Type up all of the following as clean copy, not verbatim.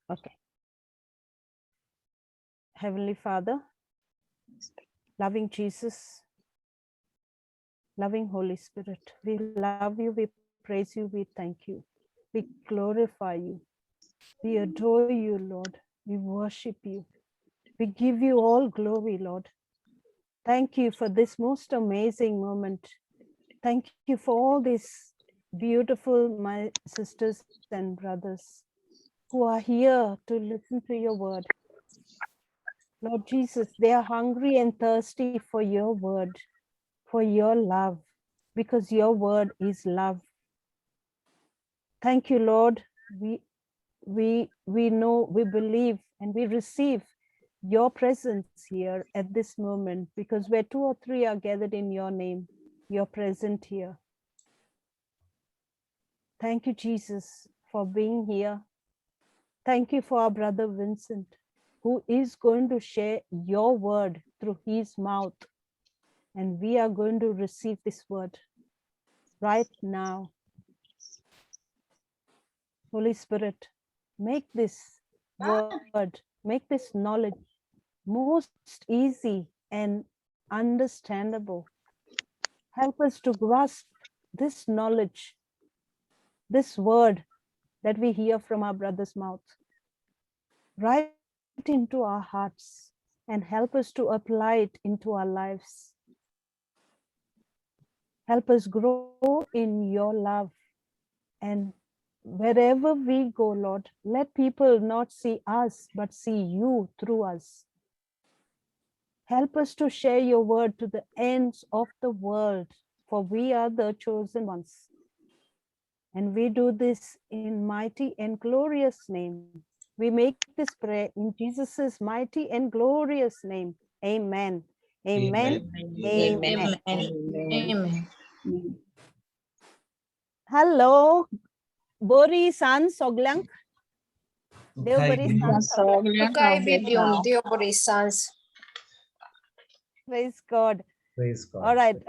Okay. Heavenly Father, loving Jesus, loving Holy Spirit, we love you, we praise you, we thank you. We glorify you. We adore you, Lord. We worship you. We give you all glory, Lord. Thank you for this most amazing moment. Thank you for all these beautiful, my sisters and brothers who are here to listen to your word. Lord Jesus, they are hungry and thirsty for your word, for your love, because your word is love. Thank you, Lord. We know, we believe, and we receive your presence here at this moment, because where 2 or 3 are gathered in your name, you're present here. Thank you, Jesus, for being here. Thank you for our brother Vincent, who is going to share your word through his mouth. And we are going to receive this word right now. Holy Spirit, make this word, make this knowledge most easy and understandable. Help us to grasp this knowledge, this word that we hear from our brother's mouth, right into our hearts, and help us to apply it into our lives. Help us grow in your love. And wherever we go, Lord, let people not see us, but see you through us. Help us to share your word to the ends of the world, for we are the chosen ones. And we do this in mighty and glorious name. We make this prayer in Jesus' mighty and glorious name. Amen. Amen. Amen. Amen. Hello, Bori San Soglang. Dev Bori San Soglang. Tukay video Dio Borisans. Praise God. Praise God. All right.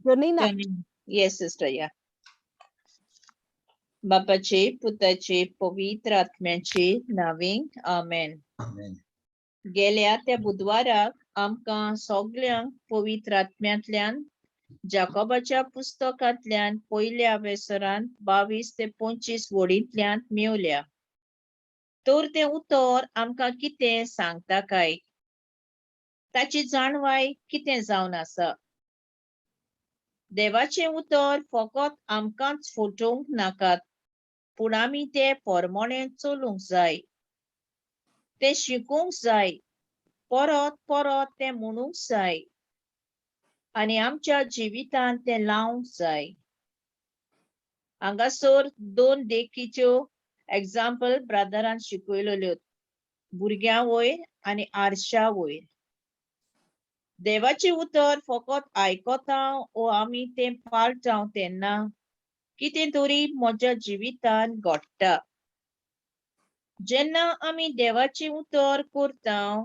Janina. Yes, sister, yeah. बापाचे, पुताचे, पवित्र आत्म्याचे नावें आमेन. Amen. गेल्या त्या बुधवाराक आमकां सगळ्यांक पवित्र आत्म्यांतल्यान जाकोबाच्या पुस्तकांतल्यान पयल्या वेसरान 22 ते 25 वडींतल्यान मेवल्या. तर तें उतर आमकां कितें सांगता काय? ताची जाणवाय कितें जावन आसा? देवाचें उतर फकत आमकांच फटोवंक नाकात, पूण आमी तें पोरमोणें चलूंक जाय. तें शिकूंक जाय, परत परत तें म्हणूंक जाय, आनी आमच्या जिवितांत तें लावंक जाय. हांगासर 2 देखीच्यो एग्जाम्पल ब्रादरान शिकयलेल्यो, भुरग्यां वयर आनी आरशा वयर. देवाचें उतर फकत आयकता वो आमी तें पाळटाव तेन्ना कितें तरी म्हज्या जिवितांत घडटा. जेन्ना आमी देवाचें उतर करताव,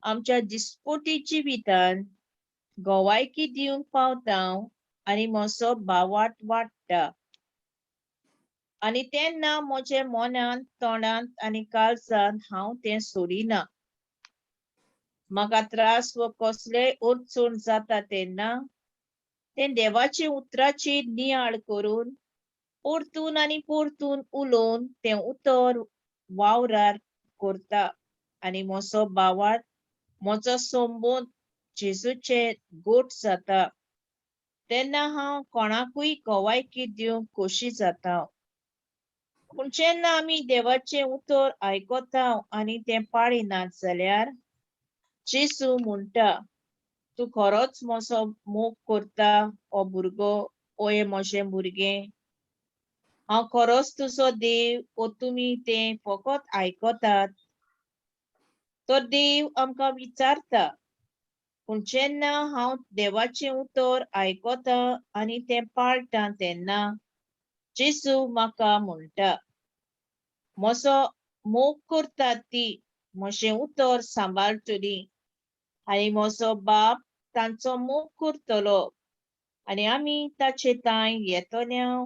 आमच्या दिसपटी जिवितांत गोवायकी दिवंक पावताव आनी म्हजो भावार्थ वाडटा. आनी तेन्ना म्हजे मनांत, तोंडांत आनी काळजांत हांव तें सोडिना. म्हाका त्रास वा कसलेय अडचण जाता तेन्ना तें देवाचे उतराची नियाळ करून परतून आनी परतून उलोवन तें उतर वावरार करता आनी म्हजो भावार्थ, म्हजो संबंद जेजूचे गोट जाता. तेन्ना हांव कोणाकूय गोवायकी दिवंक खोशी जाता. पूण जेन्ना आमी देवाचें उतर आयकताव आनी तें पाळिनात जाल्यार जेजू म्हणटा, तूं खरोच म्हजो मोग करता, ओ भुरगो, ओ हे म्हजें भुरगें. हांव खरोच तुजो देव, ओ तुमी तें फकत आयकतात. तर देव आमकां विचारता, पूण जेन्ना हांव देवाचें उतर आयकता आनी तें पाळटां तेन्ना जेजू म्हाका म्हणटा, म्हजो मोग करतात ती म्हजें उतर सांबाळटली, आनी म्हजो बाप तांचो मोग करतलो, आनी आमी ताचे तांय येतल्यांव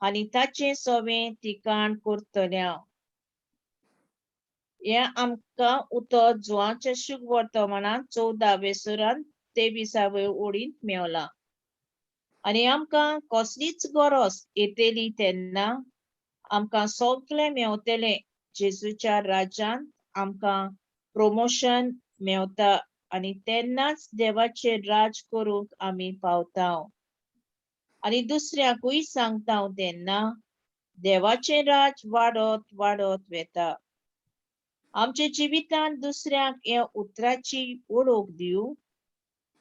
आनी ताचे सवें तिकाण करतलें हांव. हें आमकां उतर जुवांच्या शुभ वर्तमानांत 14 सुरान 23 ओळींत मेवलां. आनी आमकां कसलीच गरज येतली तेन्ना आमकां सगळें मेवतलें. जेजूच्या राज्यांत आमकां प्रमोशन मेवता आनी तेन्नाच देवाचें राज करूंक आमी पावता. आनी दुसऱ्याकूय सांगता हांव तेन्ना देवाचें राज वाडत वाडत वेता. आमच्या जिवितांत दुसऱ्याक ह्या उतराची ओळख दिवंक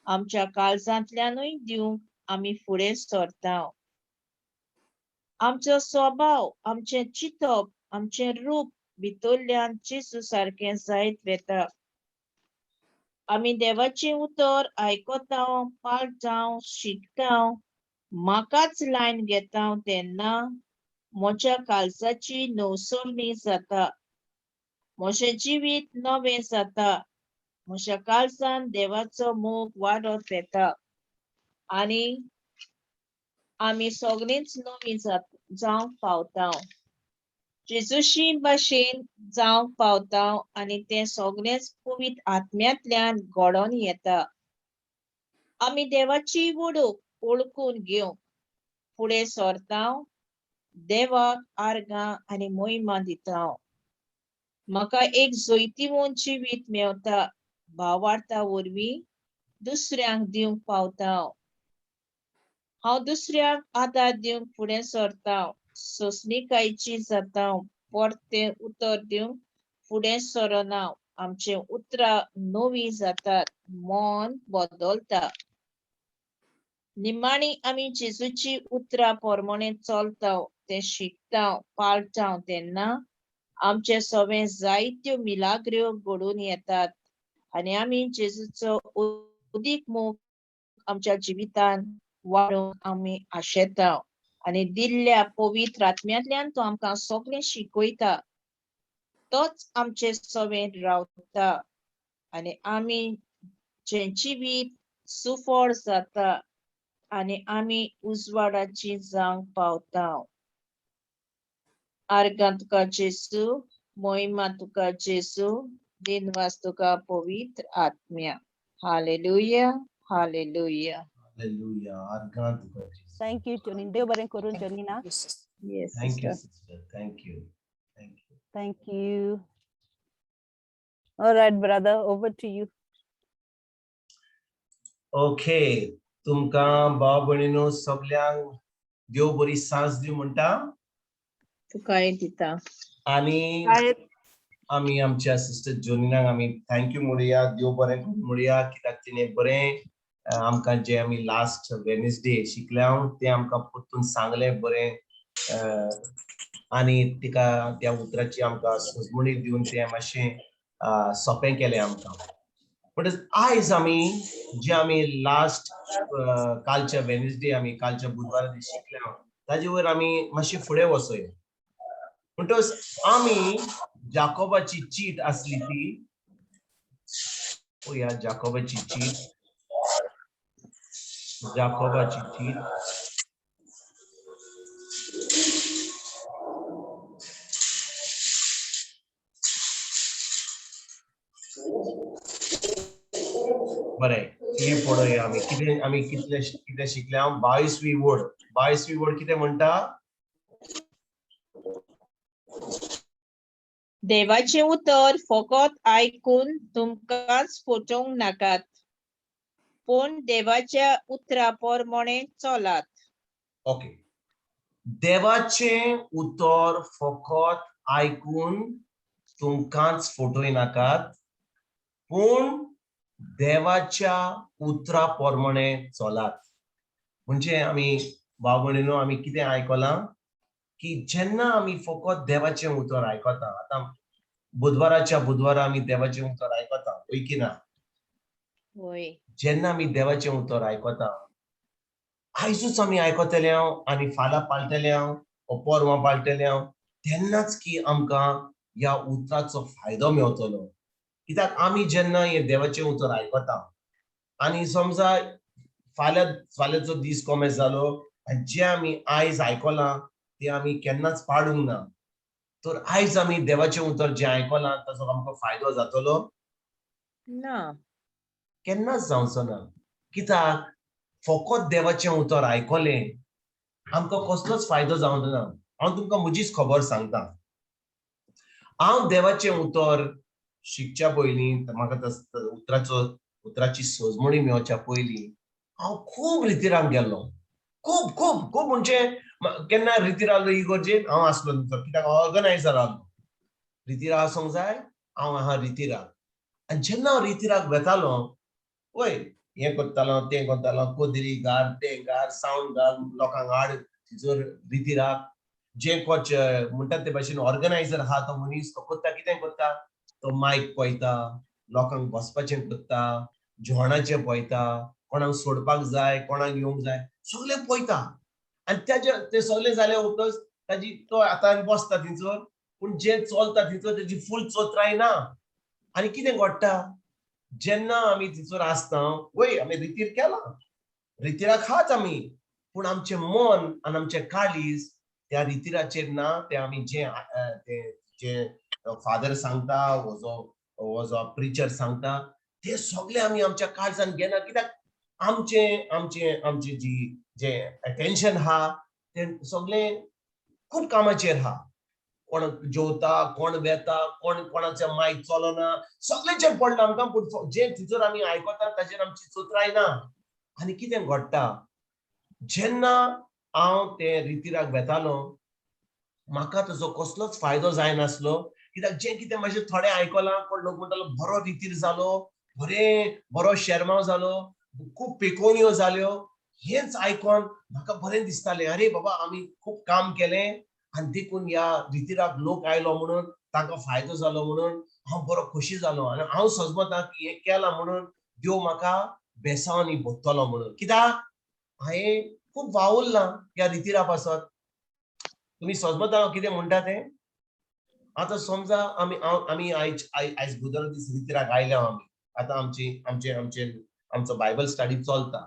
आमच्या काळजांतल्यानूय दिवंक आमी फुडें सरता. आमचो स्वभाव, आमचें चिंतप, आमचें रूप भितरल्यान जेजू सारकें जायत वेता. आमी देवाचें उतर आयकता, पाळटा, शिकता, म्हाकाच लायन घेता तेन्ना म्हज्या काळजाची नवसरणी जाता. म्हजें जिवीत नवें जाता. म्हज्या काळजान देवाचो मोग वाडत वेता. आनी आमी सगळींच नवीं जावंक पावता. जेजूशी भाशेन जावंक पावता आनी तें सगळेंच पवित्र आत्म्यांतल्यान घडोवन येता. आमी देवाची ओळखून घेवंक फुडें सरता. देवाक आर्गां आनी महिमा दिता. म्हाका एक जैतिवंत जिवीत मेवता. भावार्था वरवीं दुसऱ्यांक दिवंक पावता. हांव दुसऱ्याक आदार दिवंक फुडें सरता. सोंसणीकायेची जाता. परतें उतर दिवंक फुडें सरना. आमचें उतरां नवीं जातात. मन बदलता. निमाणी आमी जेजूची उतरां प्रमाणें चलता, तें शिकता, पाळटा तेन्ना आमचे सवें जायत्यो मिलाग्र्यो घडून येतात आनी आमी जेजूचो अदीक मोग आमच्या जिवितांत वाडोवंक आमी आशेता. आनी दिल्ल्या पवित्र आत्म्यांतल्यान तो आमकां सगळें शिकयता. तोच आमचे सवें रावता आनी आमी जें जिवीत सुफळ जाता आनी आमी उजवाडाची जावंक पावता. आर्गां तुका जेजू, महिमा तुका जेजू, दिनवास तुका पवित्र आत्म्या. Hallelujah, hallelujah. Hallelujah. आर्गां तुका जेजू. Thank you, Jonin. देव बरें करून जोनिना. Yes, Thank you, sister. sister. Thank you. Thank you. Thank you. All right, brother, over to you. Okay. तुमकां भाव भयणीनो सगळ्यांक देव बरी सांज दिवं म्हणटा. तुकाय दिता. आनी आमी आमच्या सिस्टर जोनिनाक आमी थँक्यू म्हणुया. देव बरें करूं म्हणुया. कित्याक तिणें बरें आमकां जे आमी लास्ट वेडनेसडे शिकल्या तें आमकां परतून सांगलें बरें. आनी तिका त्या उतराची आमकां सोजमणी दिवन तें मातशें सोंपें केलें आमकां. बट आयज आमी जे आमी लास्ट कालच्या वेडनेसडे आमी कालच्या बुधवारा दीस शिकल्या ताजे वयर आमी मातशें फुडें वचोया. म्हणटच आमी जाकोबाची चीट आसली ती पळया जाकोबाची चीट. जाकोबाची चीट बरें हे पळोवया आमी कितले शिकल्या. 22वी वड कितें म्हणटा. देवाचें उतर फकत आयकून तुमकांच फटोवंक नाकात, पूण देवाच्या उतरा प्रमाणें चलात. ओके. देवाचें उतर फकत आयकून तुमकांच फटोय नाकात, पूण देवाच्या उतरा प्रमाणें चलात. म्हणजे आमी भाव भयणीनो आमी कितें आयकलां की जेन्ना आमी फकत देवाचें उतर आयकता. आतां बुधवारा आमी देवाचें उतर आयकता वय की ना. जेन्ना आमी देवाचें उतर आयकता आयजूच आमी आयकतले आनी फाल्यां पाळटले परवां पाळटले तेन्नाच की आमकां ह्या उतराचो फायदो मेवतलो. कित्याक आमी जेन्ना हें देवाचें उतर आयकता आनी समजा फाल्यांचो दीस कोमेस जालो आनी जें आमी आयज आयकलां ते आमी केन्नाच पाडूंक ना. तर आयज आमी देवाचें उतर जें आयकलां ताचो आमकां फायदो जातलो ना. केन्नाच जावचो ना. कित्याक फकत देवाचें उतर आयकलें आमकां कसलोच फायदो जावंक ना. हांव तुमकां म्हजीच खबर सांगता. हांव देवाचें उतर शिकच्या पयलीं म्हाका उतराची सोजमणी मेळच्या पयलीं हांव खूब रितीराक गेल्लो. खूब खूब खूब म्हणजे केन्ना रितीराक इगर्जेन हांव आसलो न्हू, कित्याक ऑर्गनायझर आहलो. रितीरा आसूंक जाय, हांव आहा रितीराक. आनी जेन्ना हांव रितीराक वेतालो, वय हें करतालो, तें करतालो, कोदरी घाल, तें घाल, सावंड घाल, लोकांक हाड थिंचर रितीराक. जे कोच म्हणटात ते भाशेन ऑर्गनायझर आहा तो मनीस तो करता कितें करता, तो मायक पळयता, लोकांक बसपाचें करता, जेवणाचें पळयता, कोणाक सोडपाक जाय, कोणाक येवंक जाय, सगळें पळयता. आनी तें सगळें जालें उपरांत ताजी तो आतां बसता थिंचर, पूण जें चलता थिंचर तेजी फूल चोत्राय ना. आनी कितें घडटा, जेन्ना आमी थिंचर आसता, वय आमी रितीर केला, रितीराक आहात आमी, पूण आमचें मन आनी आमचें काळीज त्या रितीराचेर ना. ते आमी जें फादर सांगता, हो जो प्रिचर सांगता, ते सगळे आमी आमच्या काळजान घेना. कित्याक आमची जे अटेन्शन आहा तें सगळें खूब कामाचेर आहा. कोण जेवता, कोण वेता, कोणाचें मायक चलना, सगळेचेर पडला आमकां. पूण जें थिंचर आमी आयकता ताचेर आमची चोत्राय ना. आनी कितें घडटा, जेन्ना हांव ते रितीराक वेतालो म्हाका ताचो कसलोच फायदो जायनासलो. कित्याक जें कितें म्हाजें थोडें आयकलां, कोण लोक म्हणटालो बरो रितीर जालो, बरो शेरमाव जालो, खूब पेकोवण्यो जाल्यो, हेंच आयकोन म्हाका बरें दिसतालें. अरे बाबा आमी खूब काम केलें आनी देखून ह्या रितीराक लोक आयलो म्हणून, तांकां फायदो जालो म्हणून हांव बरो खोशी जालो. आनी हांव समजता की हें केलां म्हणून देव म्हाका बेसावनी भोगतलो म्हणून. कित्याक हांवें खूब वावुरलां ह्या रितीरा पासत. तुमी समजता हांव कितें म्हणटा तें? आतां समजा आमी आयज बुधवार दीस रितीराक आयले आमी. आतां आमचो बायबल स्टडी चलता.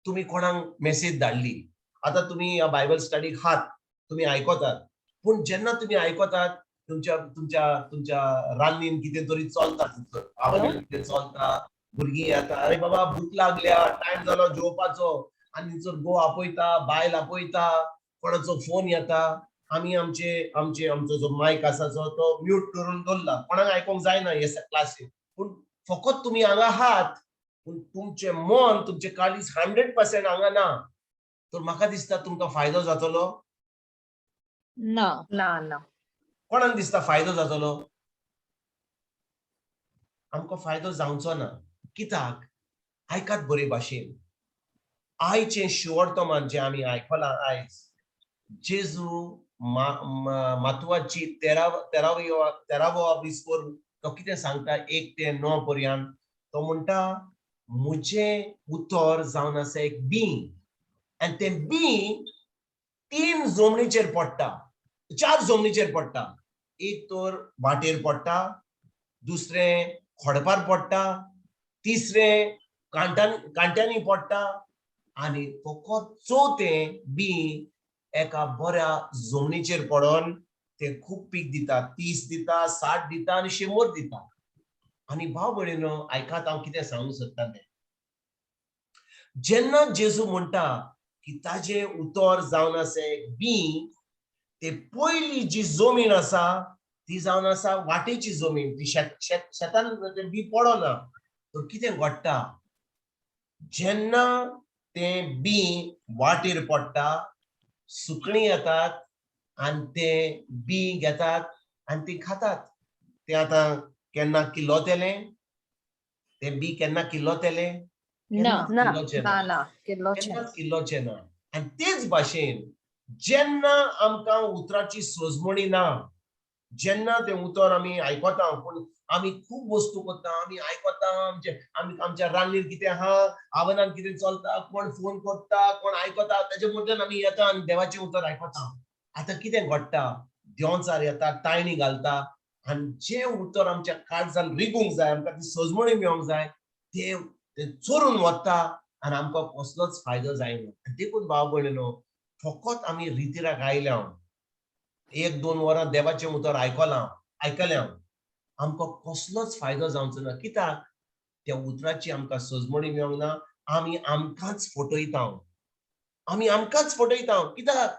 तुमी कोणाक मेसेज धाडली, आतां तुमी ह्या बायबल स्टडीक आहात, तुमी आयकतात, पूण जेन्ना तुमी आयकतात तुमच्या रान्नीन कितें तरी चलता, आवाजान कितें चलता, भुरगीं येता, अरे बाबा भूक लागल्या, टायम जालो जेवपाचो, आनी थंयसर घोव आपयता, बायल आपयता, कोणाचो फोन येता, आमी आमचो जो मायक आसा तो म्यूट करून दवरला, कोणाक आयकोंक जायना हे क्लासीन. पूण फकत तुमी हांगा आहात, पूण तुमचें मन, तुमचें काळीज 100% हांगा ना. तर म्हाका दिसता तुमकां फायदो जातलो. ना. ना. कोणाक दिसता फायदो जातलो? आमकां फायदो जावचो ना. कित्याक? आयकात बरे भाशेन. आयचें शिवोर्तमान जें आमी आयकलां आयज, जेजू मातवाची 13वा विस्पोर तो कितें सांगता 1 ते 9 पर्यंत, तो म्हणटा म्हजें उतर जावन आसा एक बीं, आनी तें बीं 3 जमनीचेर पडटा, 4 जमनीचेर पडटा. एक तर वाटेर पडटा, दुसरें खोडपार पडटा, तिसरें कांट्यांनी पडटा, आनी फकत चवथें बीं एका बऱ्या जमनीचेर पडोन तें खूब पीक दिता. 30 दिता, 60 दिता आनी 100 दिता. आनी भाव भयणीनो, आयकात हांव कितें सांगूंक सोदता तें. जेन्ना जेजू म्हणटा की ताजें उतर जावन आसा एक बीं, ते पयली जी जमीन आसा ती जावन आसा वाटेची जमीन. ती शेतान तें बीं पडना. तर कितें घडटा, जेन्ना तें बीं वाटेर पडटा, सुकणीं येतात आनी तें बीं घेतात आनी ती खातात. तें आतां केन्ना किल्लोतेलें, तें बीं केन्ना किल्लोतेलें? ना. केन्नाच किल्लोचें ना. ना. केन्नाच किल्लोचें ना. आनी तेच भाशेन जेन्ना आमकां उतराची सोजमणी ना, जेन्ना तें उतर आमी आयकता, पूण आमी खूब वस्तू करता, आमी आयकता, आमच्या रान्नीर कितें आहा, आवाजान कितें चलता, कोण फोन करता, कोण आयकता, तेजे मदल्यान आमी येता आनी देवाचें उतर आयकता. आतां कितें घडटा, देंवचार येता, तायणी घालता, आनी जें उतर आमच्या काळजान रिगूंक जाय, आमकां ती सोजमणी मेळोंक जाय, तें चोरून वता आनी आमकां कसलोच फायदो जायना. देखून भाव भयणीनो, फकत आमी रितीराक आयल्या 1-2 वरां देवाचें उतर आयकलें हांव आमकां कसलोच फायदो जावचो ना कित्याक त्या उतराची आमकां सजमणी मेळोंक ना आमी आमकांच फटयता कित्याक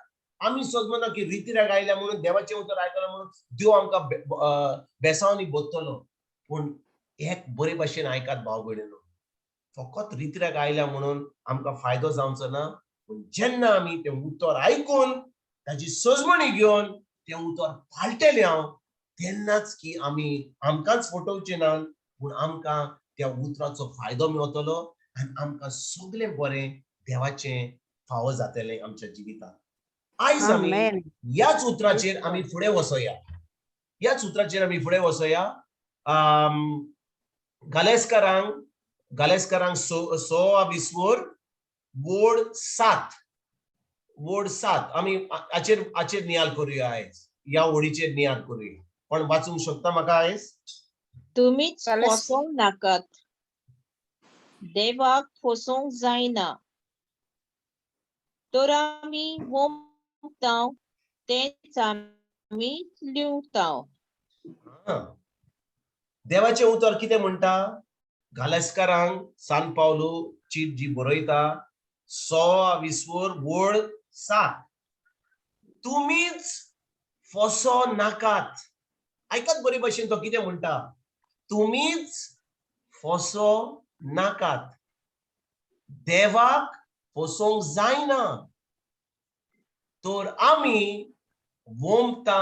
आमी सजमना की रितीराक आयल्या म्हणून देवाचें उतर आयकलां म्हणून देव आमकां बेसावनी बोगतलो पूण एक बरे भाशेन आयकात भाव भयणीनो फकत रितीराक आयल्या म्हणून आमकां फायदो जावचो ना पूण जेन्ना आमी तें उतर आयकून ताची सजमणी घेवन तें उतर पाळटलें हांव तेन्नाच की आमी आमकांच फटोवचें ना पूण आमकां त्या उतराचो फायदो मेळटलो आनी आमकां सगळें बरें देवाचें फावो जातलें आमच्या जिवितांत आयज आमी Amen. ह्याच उतराचेर आमी फुडें वचोया गालेस्कारांक 6 वोड 7 आमी हाचेर नियाळ करूया आयज ह्या ओळीचेर नियाळ करूया कोण वाचूंक शकता म्हाका आयज तुमीच चालेल. फसोंक नाकात देवाक फसोंक जायना तर आमी वोंबताव तेच आमी लिवताव देवाचें उतर कितें म्हणटा गालेस्कारांक सान पावलो चीट जी बरयता 6 वोड 7 तुमीच फसो नाकात आयकात बरे भाशेन तो कितें म्हणटा तुमीच फसो नाकात देवाक फसोंक जायना तर आमी वोंबता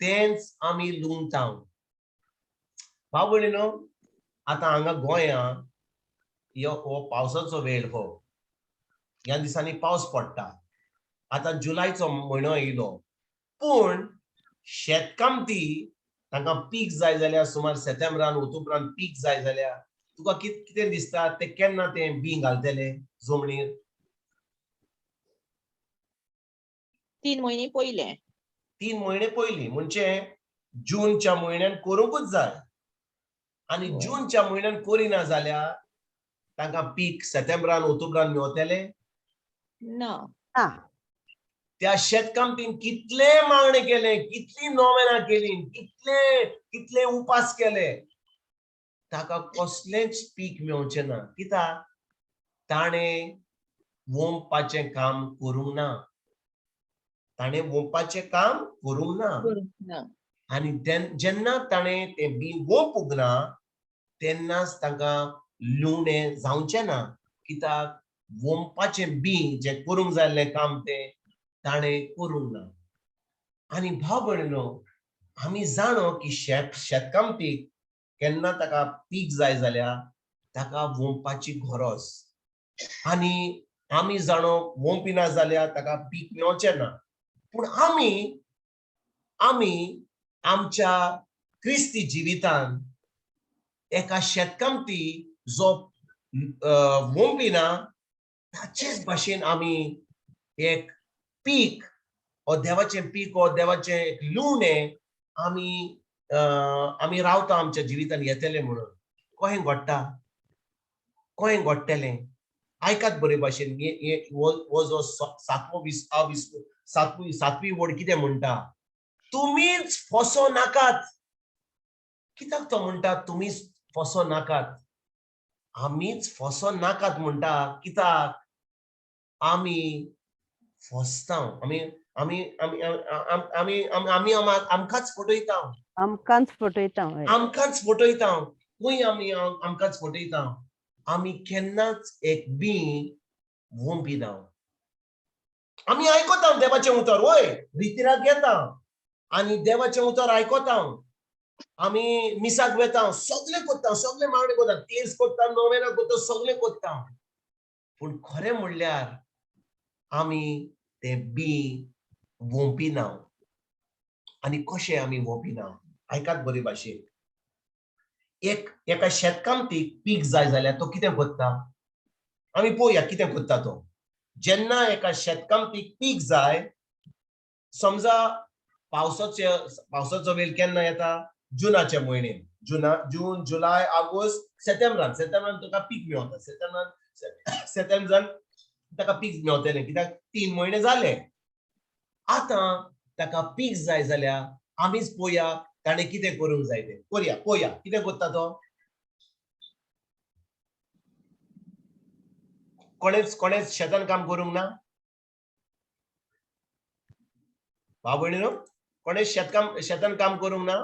तेंच आमी लुंगता भाव भयणीनो आतां हांगा गोंयांत हो पावसाचो वेळ हो ह्या दिसांनी पावस पडटा आतां जुलायचो म्हयनो येयलो पूण शेतकामती तांकां पीक जाय जाल्यार सुमार सप्टेंबरान ऑक्टोबरान पीक जाय जाल्यार तुका कितें दिसता ते केन्ना तें बी घालतले जमनीर 3 म्हयने पयले 3 म्हयने पयलीं म्हणजे जूनच्या म्हयन्यान करूंकूच जाय आनी जूनच्या म्हयन्यान करिना जाल्यार तांकां पीक सप्टेंबरान ऑक्टोबरान मेळटले ना Ah, त्या शेतकामतीन कितले मागणे केले कितली नोवेनां केली कितले उपास केले ताका कसलेंच पीक मेळचें ना कित्याक ताणें वोंबपाचें काम करूंक ना ना आनी जेन्ना ताणें तें बी वोंपूंक ना तेन्नाच ताका लुवणें जावचें ना कित्याक वोंबपाचें बी जें करूंक जाय आसलें काम तें ताणें करूंक ना आनी भाव भयणीनो आमी जाणो की शेतकामतीक केन्ना ताका पीक जाय जाल्यार ताका वोंबपाची गरज आनी आमी जाणो वोंपिना जाल्यार ताका पीक मेळचें ना पूण आमी आमच्या क्रिस्ती जिवितांत एका शेतकामती जो वोंपिना ताचेच भाशेन आमी एक पीक हो देवाचें पीक हो देवाचें एक लुवणें आमी रावता आमच्या जिवितांत येतलें म्हणून कशें घडटलें आयकात बरे भाशेन हो जो 7वी वोड कितें म्हणटा तुमीच फसो नाकात कित्याक तो म्हणटा तुमीच फसो नाकात आमीच फसो नाकात म्हणटा कित्याक आमी फसता आमकांच फटयता आमकांच फटयता हय. खंय आमकांच फटयता आमी केन्नाच एक बी वोंपिना आमी आयकता देवाचें उतर वय रितीराक घेता आनी देवाचें उतर आयकता आमी मिसाक वेता सगळें कोत्ता सगळें मागणें कोत्ता तेज कोत्ता नोवेनां कोत्ता सगळें कोत्ता पूण खरें म्हणल्यार आमी तें बी वोंपिना आनी कशें आमी वोंपिना आयकात बरे भाशेन एका शेतकामतीक पीक जाय जाल्यार तो कितें कोत्ता आमी पळोवया कितें कोत्ता तो जेन्ना एका शेतकामतीक पीक जाय समजा पावसाचो वेळ केन्ना येता जुनाच्या म्हयनेन जून जुलय ऑगस्ट सप्टेंबरान ताका पीक मेळटा सप्टेंबरान ताका पीक मेळटलें कित्याक 3 म्हयने जाले आतां ताका पीक जाय जाल्यार आमीच पळोवया ताणें कितें करूंक जाय तें पळोवया कितें करता तो कोणेच शेतान काम करूंक ना भाव भयणीनो कोणेच शेतान काम करूंक ना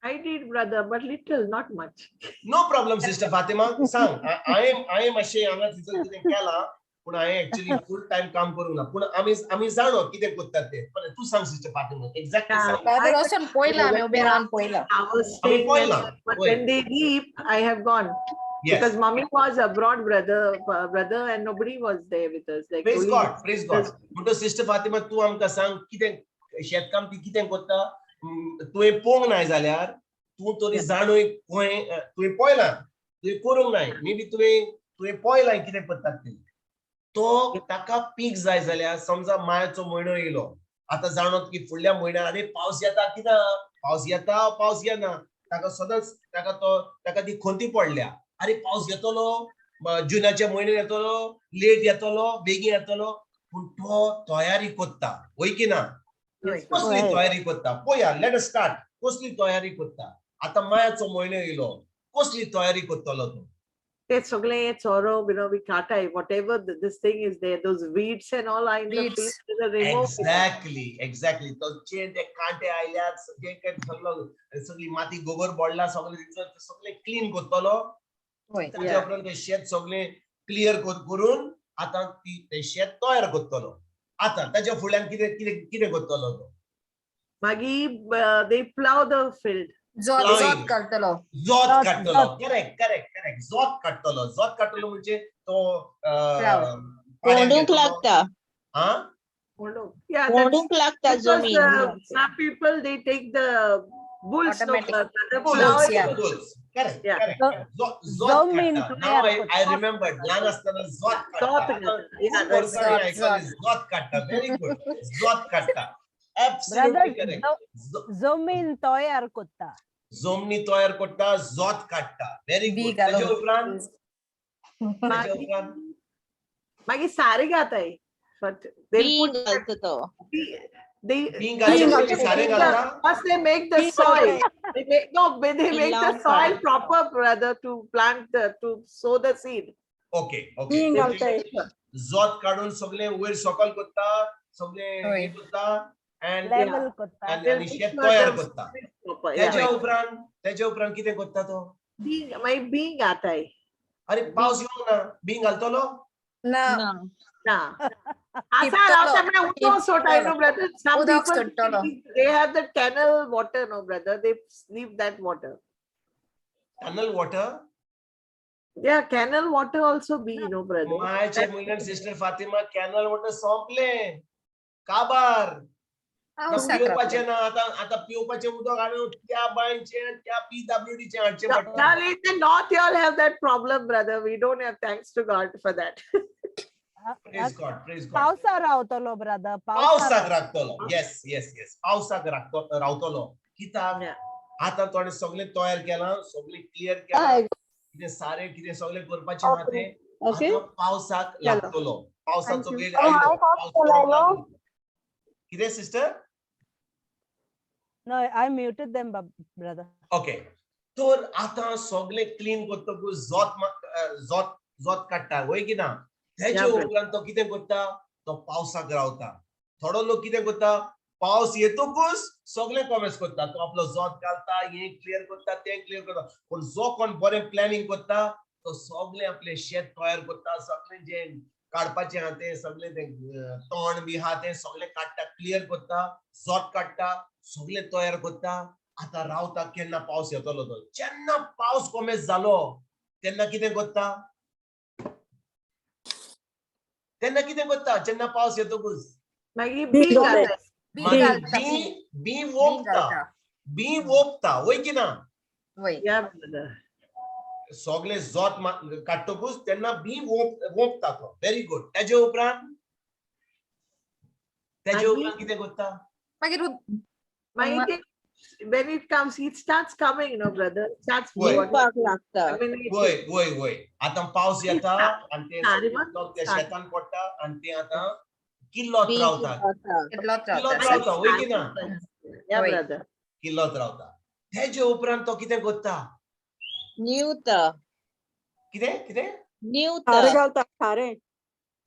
I did, brother, but little, not much. No problem sister Fatima सांग हांवें मातशें हांगा थंयसर कितें केलां पूण हांवें एक्चुअली फुल टायम काम करूंक ना पूण आमी जाणो कितें करतात तें पण तू सांग सिस्टर फातिमा एक्झॅक्टली सांग Father वचून पळयलां आमी उबे रावन पळयलां. I was आमी staying पळयलां but when they leave, I have gone. Because mommy was abroad, brother, and nobody was there with us. Like praise only god म्हणटो सिस्टर फातिमा तू आमकां सांग कितें शेतकाम ती कितें करता तुवें पळोवंक ना जाल्यार तूं तरी जाणूय तुवें पळयलां तुवें करूंक ना मे बी तुवें पळयलां कितें करतात तें तो ताका पीक जाय जाल्यार समजा मायाचो म्हयनो येयलो आतां जाणोत की फुडल्या म्हयन्यात आरे पावस येता कित्याक पावस येना ताका सदांच ताका ती खोंती पडल्या अरे पावस येतलो जुनाच्या म्हयन्यात येतलो लेट येतलो बेगीन येतलो पूण तो तयारी करता वय की ना कसली तयारी करता पळोवया लेट अस स्टार्ट कसली तयारी करता आतां मायाचो म्हयनो येयलो कसली तयारी करतलो तो it's ugly, sorrow, we katai, whatever this thing is there, those weeds and all are in the Weeds. field, they remove it. Exactly तो जे ते कांटे आयल्यात जे काय सगळी माती गोबर पडला सगळे क्लीन करतलो ताच्या उपरांत ते शेत सगळे क्लियर करून आतां ते शेत तयार करतलो आतां ताच्या फुडल्यान कितें करतलो तो Magi, they plow the field. जोत काडटलो. जोत काडटलो करेक्ट जोत काडटलो म्हणजे तो कोंडूंक लागता हा Yeah, कोंडूंक लागता because जमीन some people they take the bulls, no, Automatic. they Bulls, plow it. yeah. Correct. जमीन Now I तयार remember ल्हान आसतना जोत Zot काडटा yeah, खूब that's वर्सांनी right. आयकलें जोत काडटा व्हेरी गुड जोत काडटा एब्सोल्युटली करेक्ट जमीन तयार करता जमनी तयार करता जोत काडटा व्हेरी बी गुड ताच्या घालून. उपरांत Magi sari gatai. But they बीं put घालता तो they बीं घालचे पयलीं सारें घालता first they make the soil. They make the Long soil part. proper, brother, to plant to sow the seed. Okay जोत काडून सगळे वयर सकल करता सगळे हे करता लेवल करता आणि शेत तयार करता Proper, yeah. त्याच्या उपरांत कितें करता तो My being gatai. अरे पावस येवंक ना बीं घालतलो ना ना Nah. Tiptolo. Tiptolo. Brother. Some Udok people tiptolo. they have the canal water, no, brother. They leave that water. Tunnel water Yeah, canal water also be, no, brother. मायाचे म्हयन्यान sister Fatima canal water संपलें काबार पिवपाचें ना आतां पिवपाचें उदक हाडून त्या बांयचें त्या PWD चे हाडचें पडटा Now in the north, you all have that problem, brother. We don't have, thanks to God for that. Praise God पावसा रावतलो ब्रदर पावसाक रावतलो येस पावसाक रावतलो कित्याक Yeah. आतां थोडें सगळें तयार केलां सगळें क्लियर केलां कितें सारें कितें सगळें करपाचें आहा तें आतां पावसाक लागतलो पावसाचो वेळ आयलो पावस पडोंक लागलो कितें sister No, I muted them, brother. Okay तर आतां सगळें क्लीन करतकूच जोत काडटा वय की ना तेच्या Yeah, उपरांत तो कितें करता तो पावसाक रावता थोडो लोक कितें करता पावस येतकूच सगळें कॉमेंट्स करता तो आपलो जोत घालता हे क्लियर करता तें क्लियर करता पूण जो कोण बरें प्लॅनिंग करता तो सगळें आपलें शेत तयार करता सगळें जे काडपाचें आहा तें सगळें तें तण बी आहा तें सगळें काडटा क्लियर करता जोत काडटा सगळें तयार करता आतां रावता केन्ना पावस येतलो तो जेन्ना पावस कॉमेंट्स जालो तेन्ना कितें करता जेन्ना पावस येतकूच Maggie, being gatai. बी वोपता वय की ना Yeah, brother. सगळे जोत काडटकूच तेन्ना बी वोपता तो व्हेरी गुड तेजे उपरांत कितें करता Maggie, when it comes, it starts coming, no, brother. It starts Wait. पिवपाक लागता वय आतां पावस येता आनी ते सारी उदक त्या शेतान पडटा आनी ते आतां किल्लोत Big रावता daughter. कितलोच किल्लोत रावता. रावता वय की ना Yeah, Wait. brother. किल्लोत रावता तेजे उपरांत तो कितें करता Neuter. कितें कितें Neuter.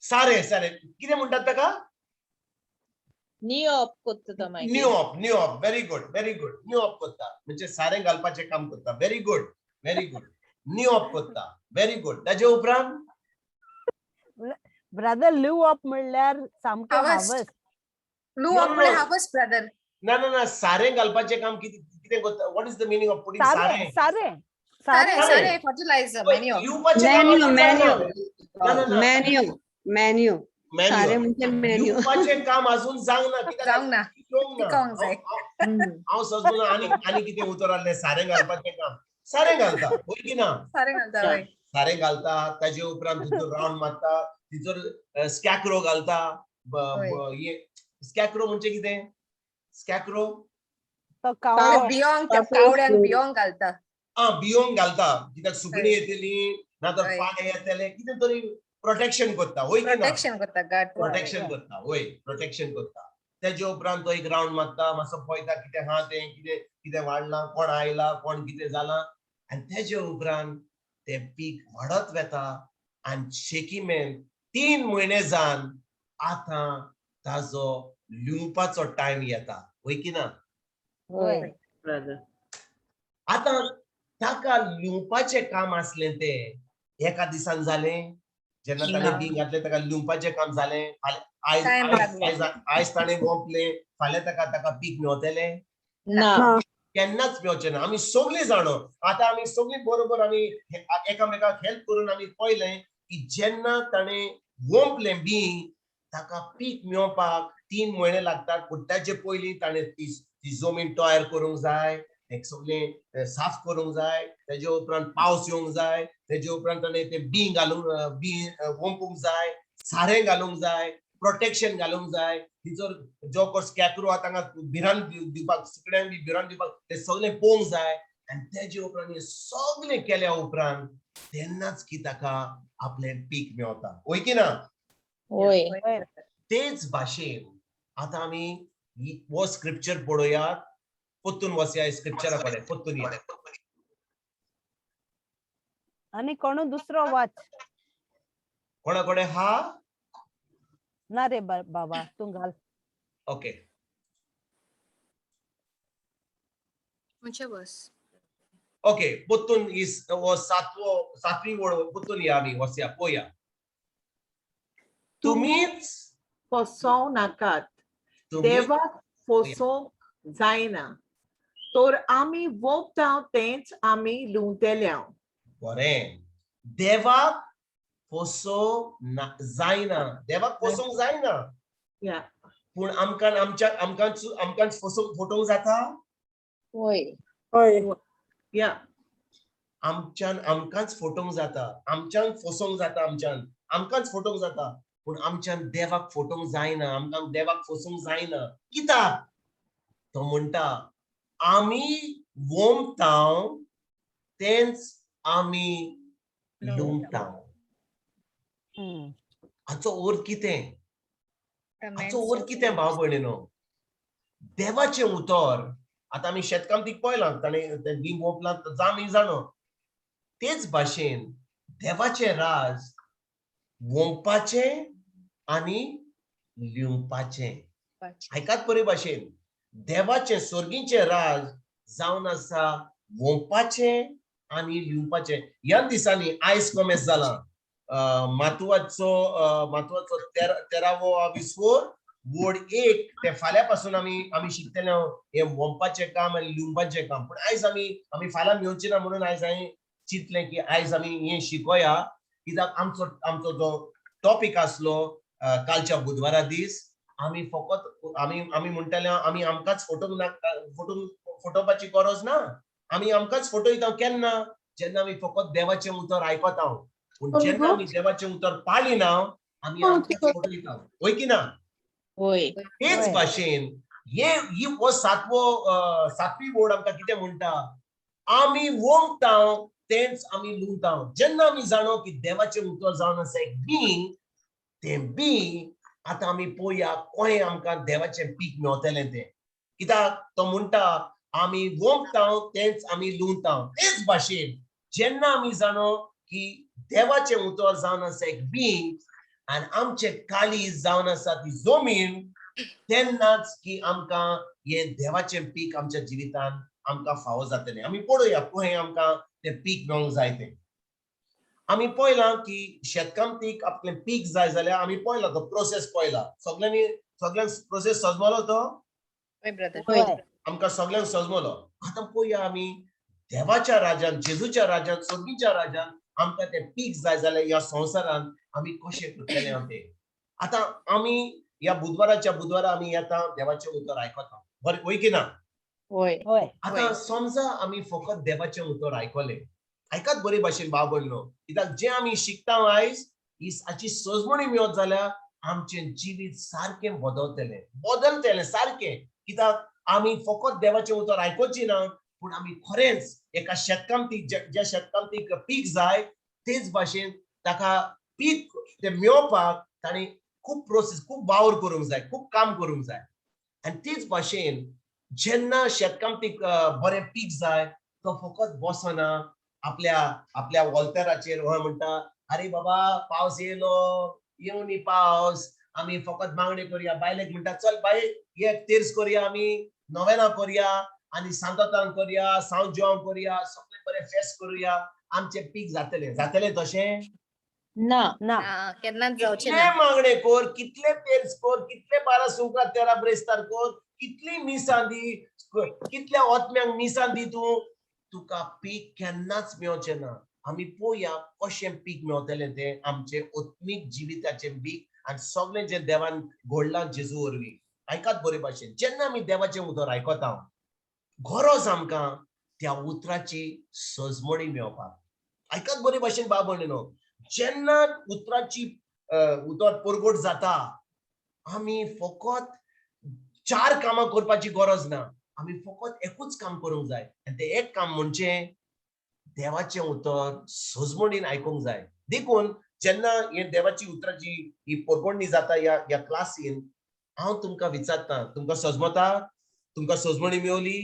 सारे सारे कितें म्हणटात ताका Neop कोत्ता मागीर. न्यूअप व्हेरी गुड न्यूअप करता म्हणजे सारें घालपाचें काम करता व्हेरी गुड न्यूअप करता व्हेरी गुड ताजे उपरांत ब्रदर लिव अप म्हणल्यार सामकें Harvest. हावस. Lou No, up म्हळ्यार no. harvest, brother. ना सारें घालपाचें काम कितें करता what is the meaning of putting सारे सारें सारे सारे fertilizer, manure. लिवपाचें काम आसून मॅन्यू सारे म्हणजे मॅन्यू लिवपाचें काम आजून जावंक ना कित्याक जावंक ना. पिकोवंक ना. पिकोवंक जाय. हांव सजमून आनी कितें उतर आहलें सारें घालपाचें काम सारें घालता वय की ना सारे घालता वय. सारें घालता ताजे उपरांत भितर रावंड मारता भितर स्कॅक्रो घालता स्कॅक्रो म्हणजे कितें स्कॅक्रो तो कावळो. कावड्यांक बियोंक घालता. बियोंक घालता कित्याक सुकणीं हय. येतलीं नातर हय. पाड येतले कितें तरी प्रोटेक्शन करता वय की ना प्रोटेक्शन करता गाड. प्रोटेक्शन करता वय प्रोटेक्शन करता तेजे उपरांत तो एक राउंड मारता मातसो पळयता कितें आहा तें कितें वाडलां कोण आयला कोण कितें जालां आनी तेजे उपरांत तें पीक वाडत वेता आनी शेकीमेन 3 म्हयने जावन आतां ताजो लिवपाचो टायम येता वय की ना होय. Brother. आतां ताका लिवपाचें काम आसलें तें एका दिसान जालें जेन्ना ताणें बी घातलें ताका लिवपाचें काम जालें Time लागलो. आयज ताणें रोंपलें फाल्यां ताका पीक मेवतलें ना. केन्नाच मेवचें ना आमी सगळीं जाणो आतां आमी सगळीं बरोबर आमी एकामेकाक हेल्प करून आमी पळयलें की जेन्ना ताणें रोंपलें बी ताका पीक मेवपाक 3 म्हयने लागतात पूण ताचे पयलीं ताणें ती जमीन तयार करूंक जाय हें सगळें साफ करूंक जाय तेजे उपरांत पावस येवंक जाय तेजे उपरांत ताणें तें बी घालूंक रोंपूंक जाय सारें घालूंक जाय प्रोटेक्शन घालूंक जाय भितर जो कोण स्कॅक्रो आहा तांकां भिरांत दिवपाक सुकण्यांक बी भिरांत दिवपाक तें सगळें पळोवंक जाय आनी तेजे उपरांत हें सगळें केल्या उपरांत तेन्नाच की ताका आपलें पीक मेवता वय की ना होय. तेच भाशेन आतां आमी हो स्क्रिप्चर पळोवया पोत्तून वसया स्क्रिप्चरा कडेन पोत्तून या आणि कोण दुसरो वाच कोणा कडेन हा ना रे बाबा तू घाल. ओके म्हणजे बस. ओके पोत्तून हो सातवी वळ पोत्तून या आमी वसया पळोवया तुम्हीच फसोव नाकात तुम्ही देवाक फसोवंक जायना तर आमी वोगता तेंच आमी लुंवतेल्या. बरें देवाक जायना देवाक फसोवंक जायना या पूण आमकां फसोवंक जाता होय. या आमकांच फटोवंक जाता आमच्यान फसोवंक जाता आमकांच फटोवंक जाता पूण आमच्यान देवाक फटोवंक जायना आमकां देवाक फसोवंक जायना कित्याक तो म्हणटा आमी वोंबताव तेंच आमी लुंवताव हाचो अर्थ कितें हाचो अर्थ कितें भाव भयणीनो देवाचें उतर आतां आमी शेतकामतीक पळयलां ताणें बी वोंपलां आमी जाणो तेच भाशेन देवाचें राज वोंपपाचें आनी लिवपाचें आयकात बरे भाशेन देवाचें स्वर्गीचें राज जावन आसा वोंपपाचें आनी लिवपाचें ह्या दिसांनी आयज कोमेस जालां मातवाचो 13वो विस्वोर वड 1 ते फाल्यां पासून आमी शिकतले हें वोंपपाचें काम आनी लिवपाचें काम पूण आयज आमी फाल्यां मेवचें ना म्हणून आयज हांवें चिंतलें की आयज आमी हें शिकोया कित्याक आमचो जो टॉपीक आसलो कालच्या बुधवारा दीस आमी फकत आमी म्हणटाले आमी आमकांच फटोवपाची गरज ना आमी आमकांच फटयता केन्ना जेन्ना आमी फकत देवाचें उतर आयकता पूण जेन्ना आमी देवाचें उतर पाळिना आमी आमकांच फटयता वय की ना होय. तेच भाशेन ही हो सातवी वड आमकां कितें म्हणटा आमी वोंगताव तेंच आमी लुंवताव जेन्ना आमी जाणो की देवाचें उतर जावन आसा एक बी तें बी आतां आमी पळोवया कोय आमकां देवाचें पीक मेळटलें तें कित्याक तो म्हणटा आमी वोंकतांव तेंच आमी लुंवतांव तेच भाशेन जेन्ना आमी जाणो की देवाचें उतर जावन आसा एक बींग आनी आमचें काळीज जावन आसा ती जमीन तेन्नाच की आमकां हे देवाचें पीक आमच्या जिवितांत आमकां फावो जातलें आमी पळोवया कोय आमकां तें पीक मेळूंक जाय तें आमी पळयलां की शेतकामतीक आपलें पीक जाय जाल्यार आमी पळयला तो प्रोसेस पळयला सगळ्यांक प्रोसेस समजलो तो Why, brother? होय. आमकां सगळ्यांक समजलो आतां पळोवया आमी देवाच्या राज्यान जेजूच्या राज्यान स्वर्गीच्या राज्यान आमकां तें पीक जाय जाल्यार ह्या संवसारान आमी कशें करतले हांव तें आतां आमी ह्या बुधवारा आमी येता देवाचें उतर आयकता बरें वय की ना होय होय. आतां समजा आमी फकत देवाचें उतर आयकलें आयकात बरे भाशेन भाव भयणो कित्याक जें आमी शिकता आयज ही हाची सजमणी मेळत जाल्यार आमचें जिवीत सारकें बदलतलें सारकें कित्याक आमी फकत देवाचें उतर आयकोची ना पूण आमी खरेंच एका शेतकामतीक ज्या शेतकामतीक पीक जाय तेच भाशेन ताका पीक तें मेळोवपाक ताणें खूब प्रोसेस खूब वावर करूंक जाय खूब काम करूंक जाय आनी तेच भाशेन जेन्ना शेतकामतीक बरें पीक जाय तो फकत बसना आपल्या वॉल्तराचेर हो म्हणटा अरे बाबा पावस येवं न्ही पावस आमी फकत मागणी करुया बायलेक म्हणटा चल बाय एक तेर्स करुया आमी नोवेना करुया आनी सांतोतान करुया सांज जेवण करुया सगळें बरें फेस्त करुया आमचें पीक जातलें तशें ना ना केन्नाच जावचें कितले ना. मागणे कर कितले तेर्स कर कितले 12 सुंकां 13 ब्रेस्तार कर कितली मिसां दी कितल्या ओतम्यांक मिसां दी तूं तुका पीक केन्नाच मेळचें ना आमी पळोवया कशें पीक मेळटलें तें आमचें ओत्मीक जिविताचें पीक आनी सगळें जें देवान घडलां जेजू वरवीं आयकात बरे भाशेन जेन्ना आमी देवाचें उतर आयकता गरज आमकां त्या उतराची सजमणी मेळपाक आयकात बरे भाशेन बाब भयणीनो जेन्ना उतराची उतर परगट जाता आमी फकत 4 कामां करपाची गरज ना आमी फकत एकूच काम करूंक जाय आनी तें एक काम म्हणजे देवाचें उतर सजमणीन आयकूंक जाय देखून जेन्ना हे देवाची उतराची ही परगोडणी जाता ह्या क्लासीन हांव तुमकां विचारता तुमकां सजमता तुमकां सजमणी मेळली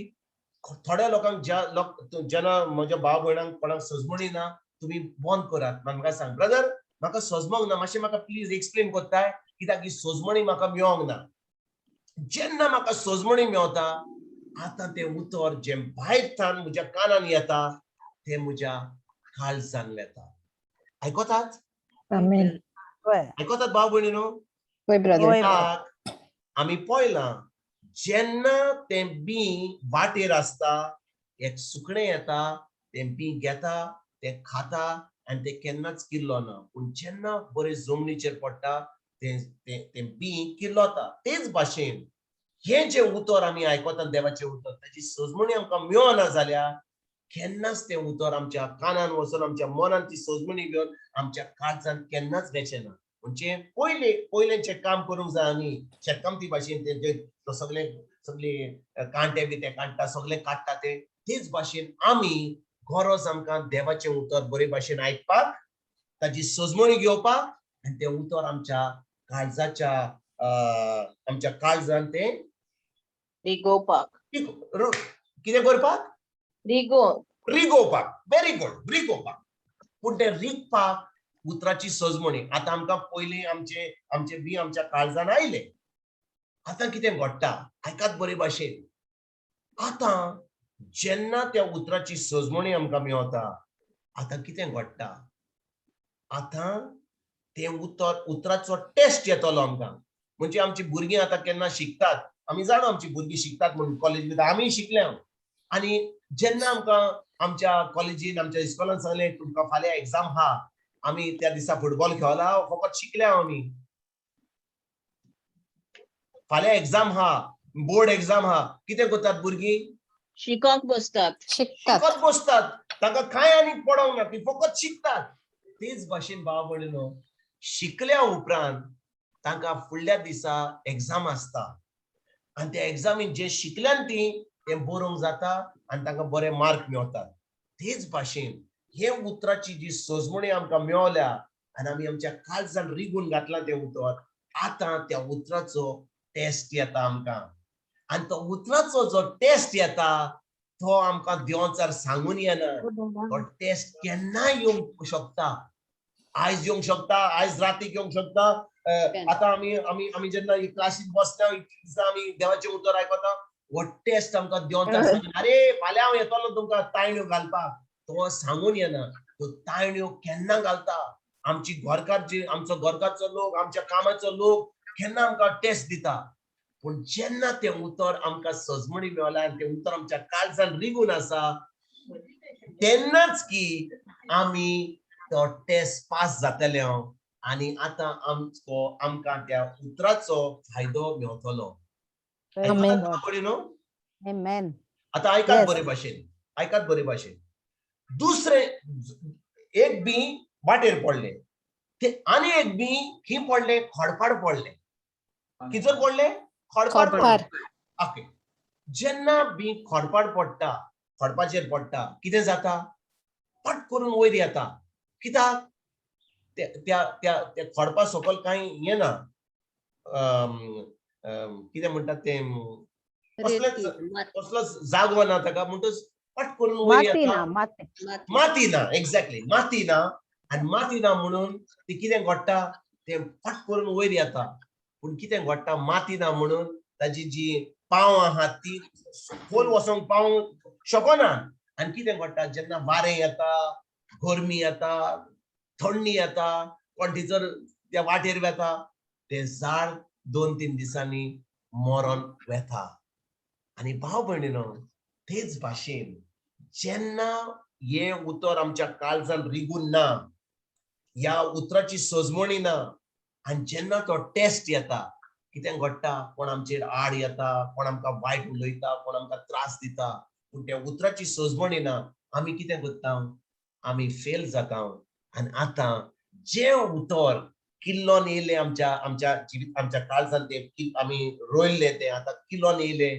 थोड्या लोकांक जेन्ना म्हज्या भाव भयणांक कोणाक सजमणी ना तुम्ही बंद करात म्हाका सांग ब्रदर म्हाका सजमोंक ना मातशें म्हाका प्लीज एक्सप्लेन कोत्ताय कित्याक ही सजमणी म्हाका मेळोंक ना जेन्ना म्हाका सजमणी मेळटा आतां तें उतर जें भायरच्यान म्हज्या कानान येता तें म्हज्या काळजान येता आयकतात Amen. होय. आयकतात भाव भयणीनो होय brother. होय. आमी पळयलां जेन्ना तें बी वाटेर आसता एक सुकणें येता तें बी घेता तें खाता आनी तें केन्नाच किल्लो ना पूण जेन्ना बरें जमनीचेर पडटा तें बी किल्लोता तेच भाशेन हें जें उतर आमी आयकतात देवाचें उतर ताची सजमणी आमकां मेळना जाल्यार केन्नाच तें उतर आमच्या कानान वचून आमच्या मनान ती सजमणी घेवन आमच्या काळजांत केन्नाच वचचें ना म्हणजे पयलेंचें काम करूंक जाय आमी शेतकामती भाशेन तें सगळे कांटे बी ते काडटा सगळें काडटा तेच भाशेन आमी गरज आमकां देवाचें उतर बरे भाशेन आयकपाक ताची सजमणी घेवपाक आनी तें उतर आमच्या काळजाच्या आमच्या काळजान तें रिगोवपाक कितें करपाक रिगोवपाक व्हेरी गुड रिगोवपाक पूण तें रिगपाक उतराची सजमणी आतां आमकां पयलीं आमचे बी आमच्या काळजान आयले आतां कितें घडटा आयकात बरे भाशेन आतां जेन्ना त्या उतराची सजमणी आमकां मेळटा आतां कितें घडटा आतां तें उतराचो टेस्ट येतलो आमकां म्हणजे आमची भुरगीं आतां केन्ना शिकतात आमी जाणा आमची भुरगीं शिकतात म्हणून कॉलेजींत आमी शिकले आनी जेन्ना आमकां आमच्या कॉलेजीन आमच्या इस्कॉलान सांगलें तुमकां फाल्यां एग्जाम आहा आमी त्या दिसा फुटबॉल खेळला फकत शिकले आमी फाल्यां एग्जाम आहा बोर्ड एग्जाम आहा कितें करतात भुरगीं शिकोंक बसतात शिकत बसतात तांकां कांय आनी पडोंक ना ती फकत शिकतात तेच भाशेन भाव भयणीनो शिकल्या उपरांत तांकां फुडल्या दिसा एग्जाम आसता आनी त्या एग्जामीन जे शिकल्यान ती तें बरोवंक जाता आनी तांकां बरे मार्क मेळटात तेच भाशेन हे उतराची जी सजमणी आमकां मेळल्या आनी आमी आमच्या काळजान रिगून घातलां तें उतर आता त्या उतराचो टेस्ट येता आमकां आणि तो उतराचो जो टेस्ट येता तो आमकां देंवचार सांगून येना तो टेस्ट केन्नाय येवंक शकता आयज येवंक शकता आयज रातीक येवंक शकता आता आमी जेन्ना क्लासीक बसता आमी देवाचें उतर आयकता हो टेस्ट आमकां देंवचार सांगना अरे फाल्यां हांव येतलो तुमकां तायण्यो घालपाक तो सांगून येना तो तायण्यो केन्ना घालता आमची घरकार आमचो घरकारचो लोक आमच्या कामाचो लोक केन्ना आमकां टेस्ट दिता पूण जेन्ना तें उतर आमकां सजमणी मेवला आनी तें उतर आमच्या काळजान रिगून आसा तेन्नाच की आमी तो टेस्ट पास जातले आनी आतां आमकां त्या उतराचो फायदो मेवतलो Amen. आता ऐकात Yes. बरे भाशेन दुसरे एक बी वाटेर पडले ते आनी एक बी खी पडले खडपाड पडले किजर पडले खडपाड पडले ओके जेन्ना बी खडपाड पडटा खडपाचेर पडटा कितें जाता पट करून वयर येता कित्याक त्या खडपा सकयल कांय येना कितें म्हणटात तें कसलोच जागो ना ताका म्हणटच पट करून वयर येता माती ना एक्झॅक्टली माती ना आनी माती ना म्हणून ती कितें घडटा तें पट करून वयर येता पूण कितें घडटा माती ना म्हणून ताजी जी पांव आहात ती खोल वचोंक पावंक शकना आनी कितें घडटा जेन्ना वारें येता गरमी येता थंडी येता कोण त्या वाटेर वेता तें झाड 2-3 दिसांनी मरण वेता आनी भाव भयणीनो तेच भाशेन जेन्ना हे उतर आमच्या काळजान रिगून ना ह्या उतराची सजमणी ना आनी जेन्ना तो टेस्ट येता कितें घडटा कोण आमचेर आड येता कोण आमकां वायट उलयता कोण आमकां त्रास दिता पूण त्या उतराची सजमणी ना आमी कितें करता आमी फेल जाता आनी आतां जे उतर किल्लोन येयले आमच्या काळजान ते आमी रोयल्ले ते आतां किल्लोन येयले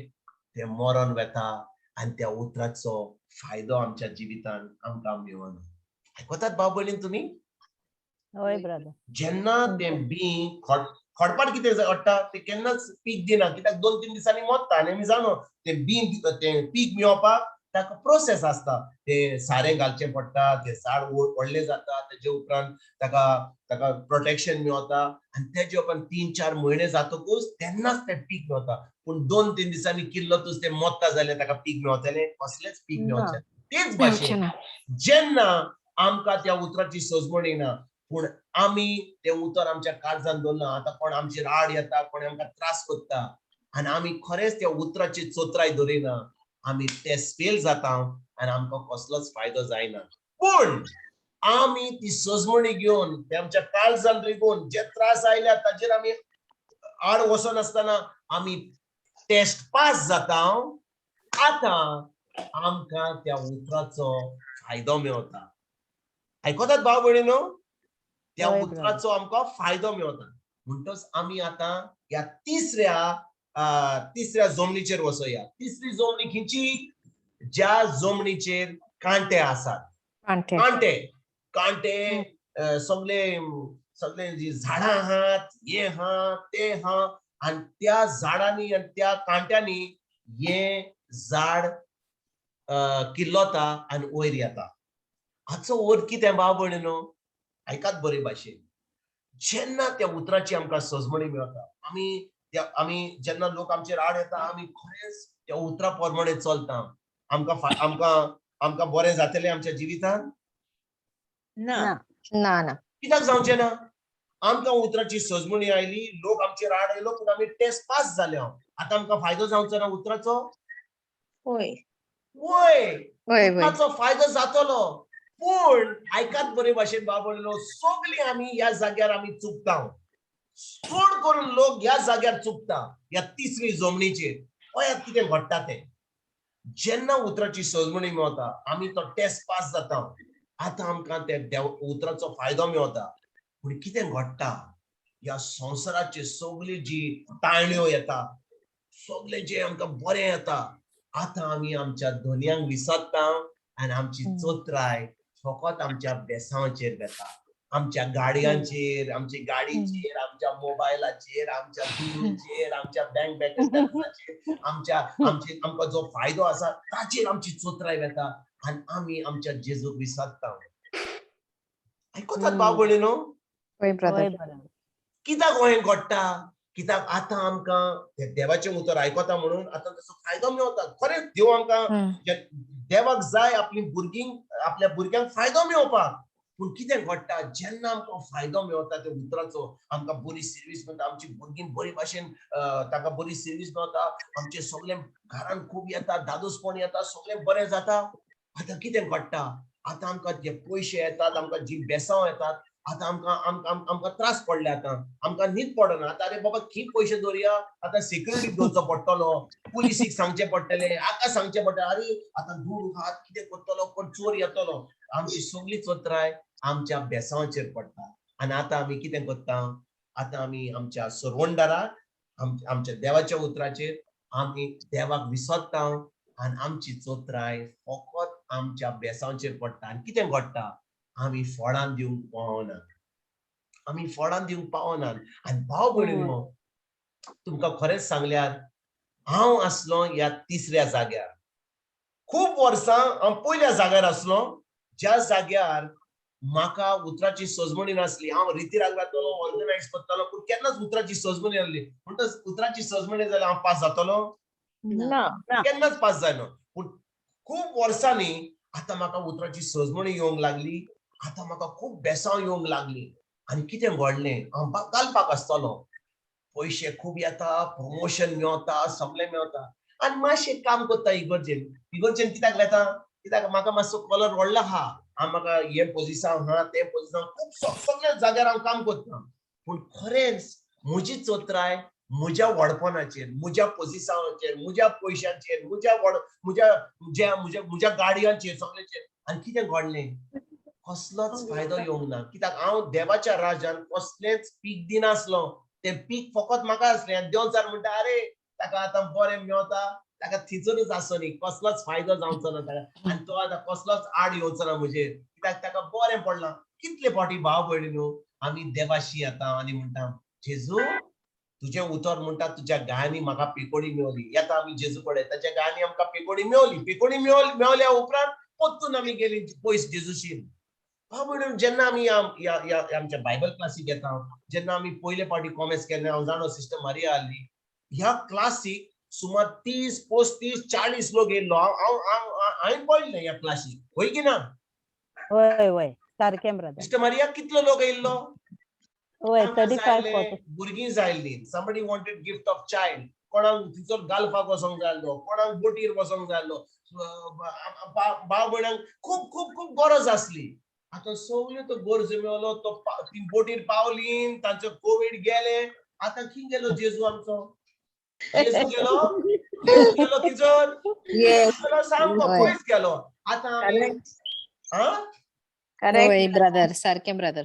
ते मरण वेता आनी त्या उतराचो फायदो आमच्या जिवितान आमकां मेळना आयकतात भाव भयणीन तुमी होय ब्रदर जेन्ना ते बी खडपाट कितें घडटा ते केन्नाच पीक दिना कित्याक 2-3 दिसांनी मरता आनी आमी जाणो ते पीक मेळोवपाक ताका प्रोसेस आसता ते सारें घालचें पडटा ते झाड व्हडलें जाता तेजे उपरांत ताका प्रोटेक्शन मेळता आनी तेजे उपरांत 3-4 म्हयने जातकूच तेन्नाच ते पीक मेळता पूण 2-3 दिसांनी किल्लोतूच ते मरता जाल्यार ताका पीक मेळटलें कसलेंच पीक मेळचें तेच भाशेन जेन्ना आमकां त्या उतराची सजमणी ना पूण आमी ते उतर आमच्या काळजान दवरना आतां कोण आमचेर आड येता कोण आमकां त्रास करता आनी आमी खरेंच त्या उतराची चोत्राय धरिना आमी टेस्ट फेल जाता आनी आमकां कसलोच फायदो जायना पूण आमी ती सजमणी घेवन ते आमच्या काळजान रिगून जे त्रास आयल्या ताजेर आमी आड वचनासतना आमी टेस्ट पास जाता आतां आमकां त्या उतराचो फायदो मेळटा आयकतात भाव भयणीनो त्या उतराचो आमकां फायदो मेळटा म्हणटच आमी आतां ह्या तिसऱ्या जमनीचेर वचोया तिसरी जमनी खंयची ज्या जमनीचेर कांटे आसात कांटे सगळे जी झाडां आहात हे आहा ते आहा आनी त्या झाडांनी आनी त्या कांट्यांनी हे झाड किल्लोता आनी वयर येता हाचो अर्थ कितें भाव भयणीनो आयकात बरे भाशेन जेन्ना त्या उतराची आमकां सजमणी मेळटा आमी जेन्ना लोक आमचेर आड येता आमी खरेंच त्या उतरा प्रमाणे चलता आमकां बरें जातलें आमच्या जिवितान ना कित्याक जावचें ना आमकां उतराची सजमणी आयली लोक आमचेर आड येयलो पूण आमी टेस्ट पास जाले आतां आमकां फायदो जावचो ना उतराचो होय उतराचो फायदो जातलो पूण आयकात बरे भाशेन बाबडलो सगळीं आमी ह्या जाग्यार आमी चुकता चड करून लोक ह्या जाग्यार चुकता ह्या तिसरी जमनीचेर पळयात कितें घडटा तें जेन्ना उतराची सजमणी मेळटा आमी तो टेस्ट पास जाता आतां आमकां त्या उतराचो फायदो मेळटा पूण कितें घडटा ह्या संवसाराची सगळी जी ताळण्यो येता सगळें जें आमकां बरें येता आतां आमी आमच्या धन्यांक विसरता आनी आमची चोत्राय फकत आमच्या बेसांवाचेर वेता आमच्या गाडयांचेर, आमच्या गाडीचेर, आमच्या मोबायलाचेर, आमच्या दुरूचेर, आमच्या बँक बॅलन्साचेर, आमकां जो फायदो आसा ताचेर आमची चोत्राय वेता आनी आमी आमच्या जेजूक विसरता. आयकतात भाव भयणीनो, होय ब्रदर. कित्याक हें घडटा? कित्याक आतां आमकां देवाचें उतर आयकता म्हणून आतां ताचो फायदो मेळटा. खरेंच देव आमकां देवाक जाय आपली भुरगींक आपल्या भुरग्यांक फायदो मेळोवपाक. पूण कितें घडटा जेन्ना आमकां फायदो मेळटा त्या उतराचो, आमकां बरी सर्वीस मेळटा, आमची भुरगीं बरे भाशेन ताका बरी सर्वीस मेळटा, आमचे सगळे घरान खूब येता, दादोसपण येता, सगळें बरें जाता. आतां कितें घडटा? आतां आमकां जे पयशे येतात, आमकां जी बेसांव येतात, आतां आमकां त्रास पडले. आमकां न्हीद पडना. आतां अरे बाबा खी पयशे दवरया, आतां सिक्युरिटी दवरचो पडटलो, पुलिसीक सांगचें पडटलें, हाका सांगचें पडटलें, अरे आतां धूळ हात कितें करतलो, कोण चोर येतलो. आमची सगळी चोत्राय आमच्या बेसांवाचेर पडटा. आनी आतां आमी कितें करता? आतां आमी आमच्या सरवंडाराक आमच्या देवाच्या उतराचेर आमी देवाक विसरता आनी आमची चोत्राय फकत आमच्या बेसांवाचेर पडटा. आनी कितें घडटा? आमी फळां दिवंक पावना. आमी फळां दिवंक पावना. आनी भाव भयणीनो, तुमकां खरेंच सांगल्यार हांव आसलो ह्या तिसऱ्या जाग्यार. खूब वर्सां हांव पयल्या जाग्यार आसलो, ज्या जाग्यार म्हाका उतराची सजमणी नासली. हांव रितीराक जातलो, ऑर्गनायज करतलो, पूण केन्नाच उतराची सजमणी नासली. म्हणटच उतराची सजमणी जाल्यार हांव पास जातलो? ना. केन्नाच पास जायना. पूण खूब वर्सांनी आतां म्हाका उतराची सजमणी येवंक लागली. आतां म्हाका खूब बेसांव येवंक लागली. आनी कितें घडलें? हांव घालपाक आसतलो. पयशे खूब येता, प्रमोशन मेळटा, सगळें मेळटा. आनी मातशें काम करता इगर्जेन. इगर्जेन कित्याक येता? कित्याक म्हाका मातसो कलर व्हडलो आहा. म्हाका हे पोझिशन आहा, ते पोझिशन खूब सगळ्या जाग्यार हांव काम करता. पूण खरेंच म्हजी चोत्राय म्हज्या व्हडपणाचेर, म्हज्या पोझिशनाचेर, म्हज्या पयशांचेर, म्हज्या गाडयांचेर सगळ्याचेर. आनी कितें घडलें? कसलोच फायदो येवंक ना. कित्याक हांव देवाच्या राज्यान कसलेंच पीक दिनासलो. तें पीक फकत म्हाका आसलें. देव सर म्हणटा अरे ताका आतां बरें मेळटा, ताका थिचूनच आसनी, कसलोच फायदो जावचो ना ताका. आनी तो आतां कसलोच आड येवचो ना म्हजेर, कित्याक ताका बरें पडलां. कितले फावटी भाव भयणीनो आमी देवाशी येता आनी म्हणटा जेजू तुजें उतर म्हणटा तुज्या गायांनी म्हाका पिकोडी मेवली. येता आमी जेजू कडेन, ताच्या गायांनी आमकां पिकोडी मेवली. पिकोडी मेवल्या उपरांत परतून आमी गेली पयस जेजूशी. भाव भयणीनो, जेन्ना आमी आमच्या बायबल क्लासीक येता, जेन्ना आमी पयले फावटी कॉमेर्स केलें, हांव जाणो सिस्टर मारिया आसली, ह्या क्लासीक सुमार 30, 35, 40 लोक येयल्लो. हांवें पळयलें ह्या क्लासीक. होय की ना? वय सारकें ब्रदर. सिस्टर मारिया, कितलो लोक येयल्लो? वय 35, 40. भुरगीं जायल्लीं. somebody wanted gift of child. कोणाक तिचो गालफाक वसोंक जाय आसलो, कोणाक बोटीर वसोंक जाय आसलो. भाव भयणांक खूब खूब खूब गरज आसली. आतां सगळ्यो तो गरजो मेळलो. ती बोटीर पावली, तांचो कोविड गेले. आतां खंय गेलो जेजू आमचो? जेजू गेलो तिजोर. सामको पयस गेलो. आतां होय ब्रदर, सारकें ब्रदर.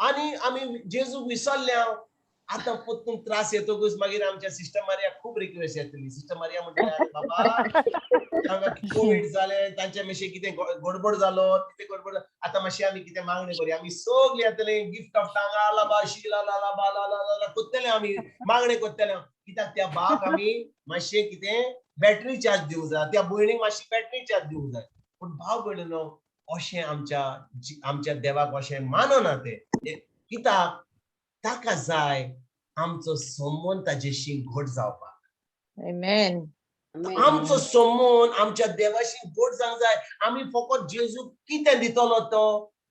आनी आमी जेजू विसरल्या. आतां परतून त्रास येतकूच मागीर आमच्या सिस्टर मारिया खूब रिक्वेस्ट येतली. सिस्टर मारिया म्हणटली अरे बाबा तांकां कोविड जालें, तांचे मातशें कितें गडबड जालो, कितें गडबड. आतां मातशें आमी कितें मागणी करुया. आमी सगळीं येतली गिफ्ट ऑफ टांगा लाबा शिला लाबा ला करतले. आमी मागणी करतले. कित्याक त्या भावाक आमी मातशें कितें बॅटरी चार्ज दिवंक जाय, त्या भयणीक मातशी बॅटरी चार्ज दिवंक जाय. पूण भाव भयणीनो, अशें आमच्या देवाक अशें मानना ते. कित्याक ताका जाय आमचो संबंद ताचेशी घट जावपाक. Amen. आमचो संबंद आमच्या देवाशी घट जावंक जाय. आमी फकत जेजू कितें दितलो तो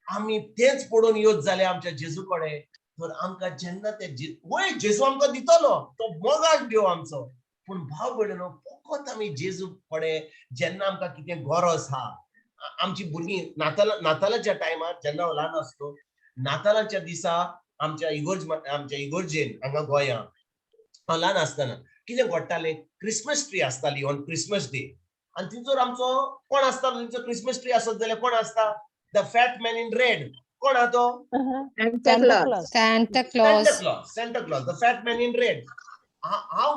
आमी तेच पडून येवत जाल्यार आमच्या जेजू कडेन, तर आमकां जेन्ना ते वय जेजू आमकां दितलो, तो मोगाट देव आमचो. पूण भाव भयणीनो, फकत आमी जेजू कडेन जेन्ना आमकां कितें गरज आहा. आमची भुरगीं नातालाच्या टायमार जेन्ना हांव ल्हान आसलो, नातालाच्या दिसा आमच्या इगोर्जेन हांगा गोंयांत हांव ल्हान आसतना कितें घडटालें, क्रिसमस ट्री आसताली ऑन क्रिसमस डे. आनी थंयसर आमचो कोण आसतालो, थंयसर क्रिसमस ट्री आसत जाल्यार कोण आसता? The fat man in red. कोण आहा तो? Santa Claus. The fat man in red. हांव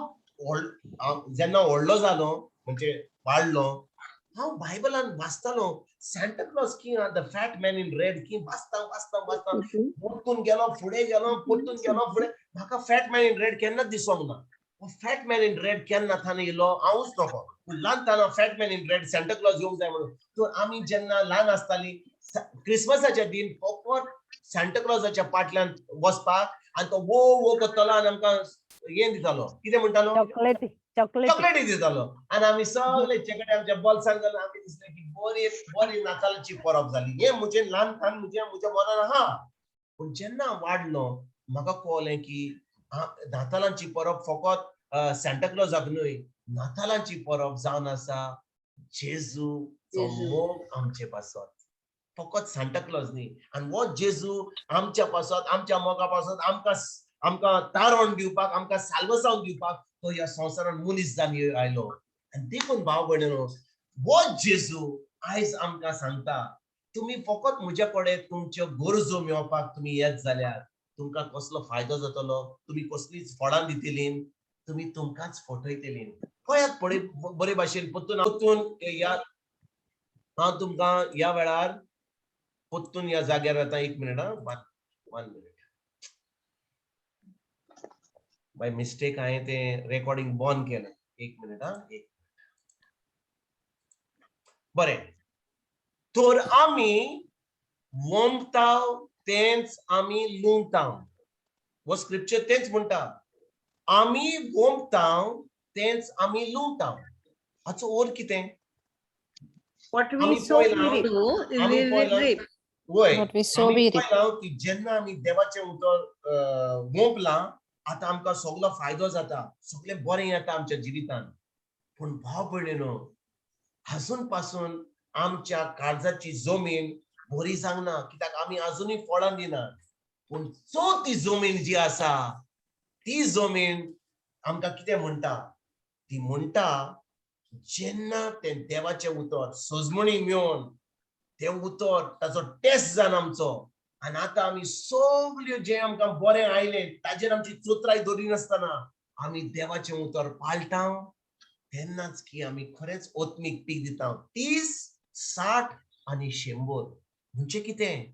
जेन्ना व्हडलो जालो म्हणजे वाडलो, हांव बायबलान वाचतालो सांता क्लॉज की the fat man in red की वाचता परतून गेलो फुडें गेलो परतून गेलो फुडें म्हाका फॅट मॅन इन रेड केन्नाच दिसोंक ना फॅट मॅन इन रेड केन्ना थाने येयलो हांवूच नको ल्हानताना fat man in red Santa Claus येवंक जाय म्हणून तर आमी जेन्ना ल्हान आसतालीं क्रिसमसाच्या दिन फकत सांता क्लॉजाच्या फाटल्यान वचपाक आनी तो वो वो करतलो आनी आमकां हें दितालो कितें म्हणटालो चॉकलेटी चॉकलेटी दितालो आनी आमी सगळे चेकडे आमच्या बॉल्सान घालून आमी दिसलें की बरी बरी नातालाची परब जाली हें म्हजें ल्हानपण म्हज्या मनान आहा पूण जेन्ना वाडलो म्हाका कळलें की नातालांची परब फकत सांता क्लॉजाक न्हय नातालांची परब जावन आसा जेजूचो मोग आमचे पासत फकत सांता क्लॉज न्ही आनी हो जेजू आमच्या पासत आमच्या मोगा पासत आमकां तारण दिवपाक आमकां साल्वसांव दिवपाक तो ह्या संवसारान मनीस जावन आयलो आनी देखून भाव भयणीनो हो जेजू आयज आमकां सांगता तुमी फकत म्हजे कडेन तुमच्यो गरजो मेळोवपाक तुमी येत जाल्यार तुमकां कसलो फायदो जातलो तुमी कसलीच फळां दितलीं तुमी तुमकांच फटयतलीं पळयात बरे भाशेन परतून हांव तुमकां ह्या वेळार परतून ह्या जाग्यार आतां एक minute one minute by mistake हांवें तें रेकॉर्डिंग बंद केलें एक मिनिट एक बरें तर आमी वोंबताव तेंच आमी लुंवताव हो स्क्रिप्चर तेंच म्हणटा आमी वोंबताव तेंच आमी लुंवताव हाचो अर्थ कितें What we आमी sow, we पळयलां reap. आमी पळयलां वय What we sow, आमी we reap. पळयलां की जेन्ना आमी देवाचें उतर वोंपलां आतां आमकां सगळो फायदो जाता सगळें बरें येता आमच्या जिवितांत पूण भाव भयणीनो अजून पासून आमच्या काळजाची जमीन बरी जावना कित्याक आमी अजुनूय फळां दिना पूण ती जमीन जी आसा ती जमीन आमकां कितें म्हणटा ती म्हणटा जेन्ना तें देवाचें उतर सजमणी मेळोन तें उतर ताचो टेस्ट जावन आमचो आनी आतां आमी सगल्यो जें आमकां बरें आयलें ताजेर आमची चोत्राय धरिनासतना आमी देवाचें उतर पाळटाव तेन्नाच की आमी खरेंच ओत्मीक पीक दिता 30, 60 आनी 100 म्हणजे कितें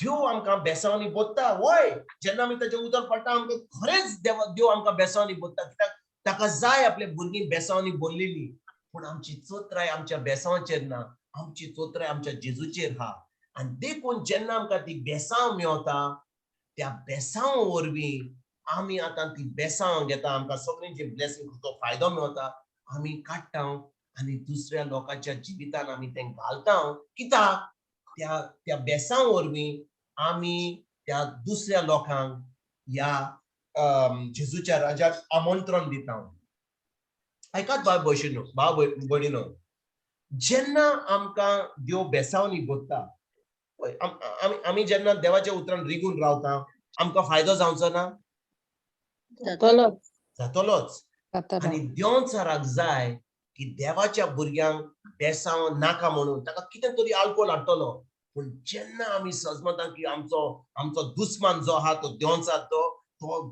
देव आमकां बेसावनी बोत्ता वय जेन्ना आमी ताचें उतर पडटा आमकां खरेंच देव आमकां बेसावनी बोत्ता कित्याक ताका जाय आपले भुरगीं बेसावनी बोल्लेली पूण आमची चोत्राय आमच्या बेसांवाचेर ना आमची चोत्राय आमच्या जेजूचेर आहा आनी देखून जेन्ना आमकां ती बेसांव मेळटा त्या बेसांव वरवीं आमी आतां ती बेसांव घेता आमकां सगळ्यांचे ब्लेसिंग फायदो मेळटा आमी काडटा आनी दुसऱ्या लोकांच्या जिवितान आमी तें घालता कित्याक त्या बेसांव वरवीं आमी त्या दुसऱ्या लोकांक ह्या जेजूच्या राज्याक आमंत्रण दिता आयकात भाव भयणीनो जेन्ना आमकां देव बेसावनी बोत्ता आमी जेन्ना देवाच्या उतरान रिगून रावता आमकां फायदो जावचो ना जातलोच आनी देंवचाराक जाय की देवाच्या भुरग्यांक बेसांव नाका म्हणून ताका कितें तरी आल्कोल हाडटलो पूण जेन्ना आमी सजमता की आमचो दुस्मान जो आहा तो देंवचार तो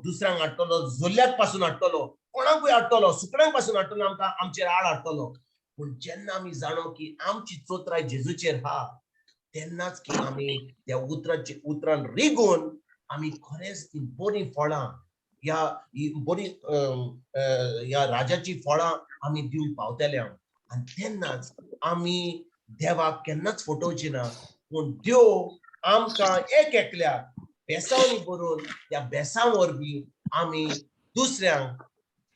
दुसऱ्यांक हाडटलो जोल्ल्याक पासून हाडटलो कोणाकूय हाडटलो सुकण्यांक पासून हाडटलो आमकां आमचेर आड हाडटलो पूण जेन्ना आमी जाणो की आमची चोत्राय जेजूचेर आहा तेन्नाच की आमी त्या उतरान रिगून आमी खरेंच ती बरी फळां ह्या राजाची फळां आमी दिवंक पावतले आनी तेन्नाच आमी देवाक केन्नाच फटोवची ना पूण देव आमकां एक एकल्याक बेसावनी करून त्या बेसांव वरवीं आमी दुसऱ्यांक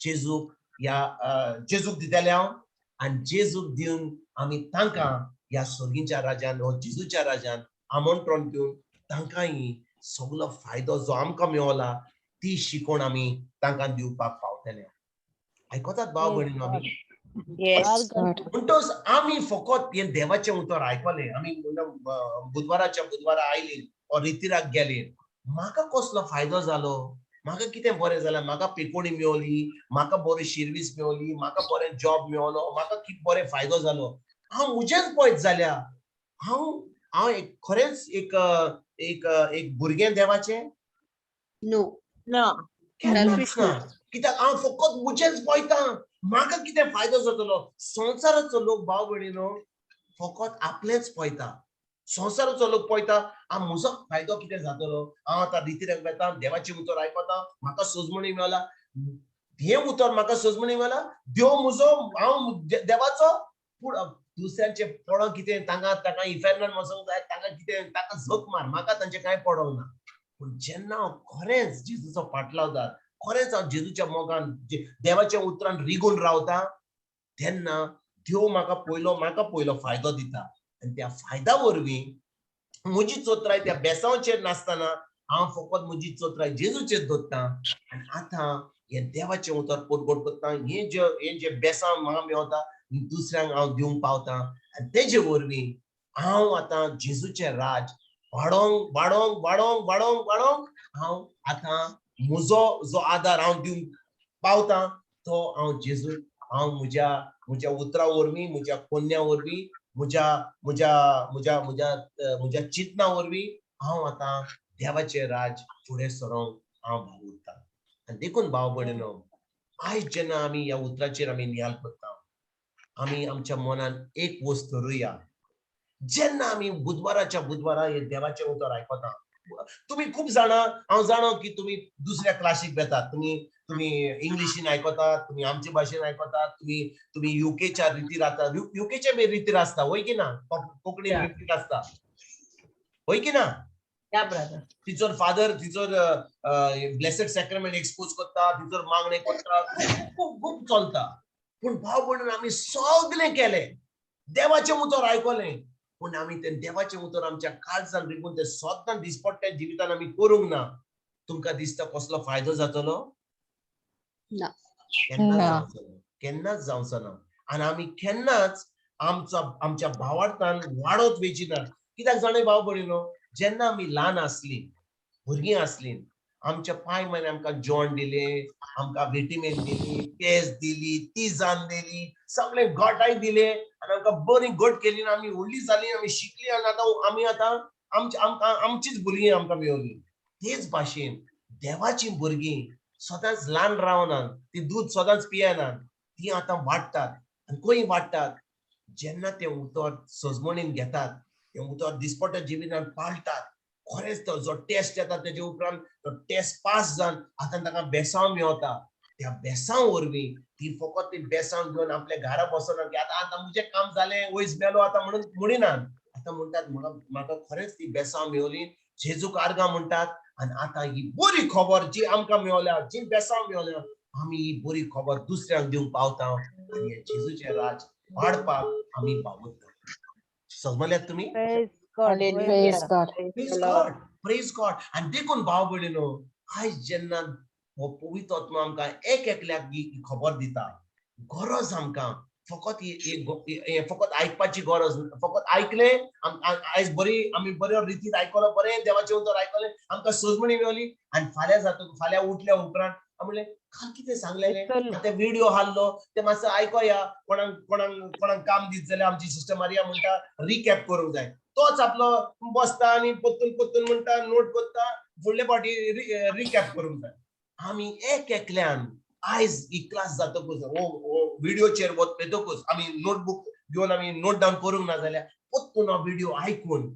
जेजूक दितले आनी जेजूक दिवन आमी तांकां ह्या सर्गीच्या राज्यान हो जेजूच्या राज्यान आमंत्रण दिवन तांकांय सगळो फायदो जो आमकां मेळला ती शिकोवन आमी तांकां दिवपाक पावतले आयकतात भाव भयणीनो आमी म्हणटच आमी फकत हे देवाचें उतर आयकले आमी बुधवाराच्या बुधवारा आयली वा रितीराक गेली म्हाका कसलो फायदो जालो म्हाका कितें बरें जालें म्हाका पेकोणी मेळ्ळी म्हाका बरी शिर्वीस मेळ्ळी म्हाका बरें जॉब मेळ्ळो म्हाका कितें बरें फायदो जालो हांव म्हजेंच पळयत जाल्यार हांव खरेंच एक भुरगें देवाचें नो No. कित्याक हांव फकत म्हजेंच पळयतां म्हाका कितें फायदो जातलो संवसाराचो लोक भाव भयणीनो फकत आपलेच पळयता संवसाराचो लोक पळयता म्हजो फायदो कितें जातलो हांव आतां रितीरेक वेता देवाची उतर आयकता म्हाका सजमणी मेळला हे उतर म्हाका सजमणी मेळला देव म्हजो हांव देवाचो पूण दुसऱ्यांचे पडो कितें तांकां इफेर्नान वचोंक जाय तांकां कितें तांकां झक मार म्हाका तांचे कांय पडोंक ना पूण जेन्ना हांव खरेंच जेजूचो फाटलावता खरेंच हांव जेजूच्या मोगान देवाच्या उतरान रिगून रावता तेन्ना देव म्हाका पयलो फायदो दिता आनी त्या फायदा वरवीं म्हजी चोत्राय त्या बेसांवचेर नासतना हांव फकत म्हजी चोत्राय जेजूचेर दवरता आनी आतां हे देवाचें उतर पोटगोट करता हे जे बेसांव म्हाका मेवता दुसऱ्यांक हांव दिवंक पावता आनी तेजे वरवीं हांव आतां जेजूचें राज वाडोवंक वाडोवंक वाडोवंक वाडोवंक वाडोवंक हांव आतां म्हजो जो आदार हांव दिवंक पावता तो हांव जेजू हांव म्हज्या उतरा वरवीं म्हज्या कोन्या वरवीं म्हज्या चिंतना वरवीं हांव आतां देवाचें राज फुडें सरोंक हांव भाव उरता आनी देखून भाव भयणीनो आयज जेन्ना आमी ह्या उतराचेर आमी नियाळ करता आमी आमच्या मनान एक वस्त धरुया जेन्ना आमी बुधवाराच्या बुधवारा हे देवाचें उतर आयकता तुम्ही खूप जाणां हांव जाणो की तुम्ही दुसऱ्या क्लासीक वेतात तुम्ही इंग्लिशीन आयकतात तुम्ही आमचे भाशेन आयकतात तुम्ही युकेच्या रितीर आसता युकेच्या रितीर आसता होय की ना कोंकणी रितीर आसता होय की ना Yeah, brother. तिचोर फादर तिचोर ब्लेसेड सॅक्रेमेंट एक्सपोज करता तिचोर मागणे करता खूप चलता पूण भाव भयणीनो आमी सगळें केलें देवाचें उतर आयकलें पूण आमी तें देवाचें उतर आमच्या काळजान रिगून तें सदां दिसपट्ट्या जिवितान आमी करूंक ना तुमकां दिसता कसलो फायदो जातलो ना. केन्नाच जावचो ना आनी आमी केन्नाच आमच्या भावार्थान वाडत वेची ना कित्याक जाणे भाव भयणीनो जेन्ना आमी ल्हान आसली भुरगीं आसली आमच्या पांय म्हयने आमकां जेवण दिलें आमकां विटामीन दिली पेज दिली तिजान दिली सगळें घटाय दिले आनी आमकां बरी घट केली आमी व्हडली जाली आमी शिकली आनी आतां आमचीच भुरगीं आमकां मेवली तेच भाशेन देवाची भुरगीं सदांच ल्हान रावनात ती दूध सदांच पियेनात ती आतां वाडटात आनी खंय वाडटात जेन्ना ते उतर सजमणीन घेतात ते उतर दिसपट्ट्या जिवितान पाळटात खरेंच तो जो टेस्ट येता तेजे उपरांत तो टेस्ट पास जावन आतां ताका बेसांव मेवता त्या बेसांव वरवीं ती फकत ती बेसांव घेवन आपल्या घरा बसना की आतां म्हजें काम जालें वयस मेलो आतां म्हणून म्हणिनात आतां म्हणटात म्हाका खरेंच ती बेसांव मेवली जेजूक आर्गां म्हणटात आनी आतां ही बरी खबर जी आमकां मेवल्या जी बेसांव मेवल्या आमी ही बरी खबर दुसऱ्यांक दिवंक पावता आनी हे जेजूचें राज वाडपाक आमी पावता समजल्यात तुमी Praise God. Praise God. Praise God आनी देखून भाव भयणीनो आयज जेन्ना हो पवित्र आत्मा आमकां एक एकल्याक ही खबर दिता गरज आमकां फकत फकत आयकपाची गरज फकत आयकलें आयज बरी आमी बऱ्या रितीन आयकलो बरें देवाचें उतर आयकलें आमकां सजमणी मेवली आनी फाल्यां उठल्या उपरांत म्हणलें काल कितें सांगलेलें ते व्हिडिओ हाडलो ते मातसो आयकोया कोणाक काम दीत जाल्यार आमची सिस्टर मारिया म्हणटा रिकॅप करूंक जाय तोच आपलो बसता आनी पोत्तून म्हणटा नोट करता फुडले फावटी रिकॅप करूंक जाय आमी एक एकल्यान आयज ही क्लास जातकूच व्हिडिओचेर वतकूच आमी नोटबुक घेवन आमी नोट डावन करूंक ना जाल्यार पोत्तून हो व्हिडिओ आयकून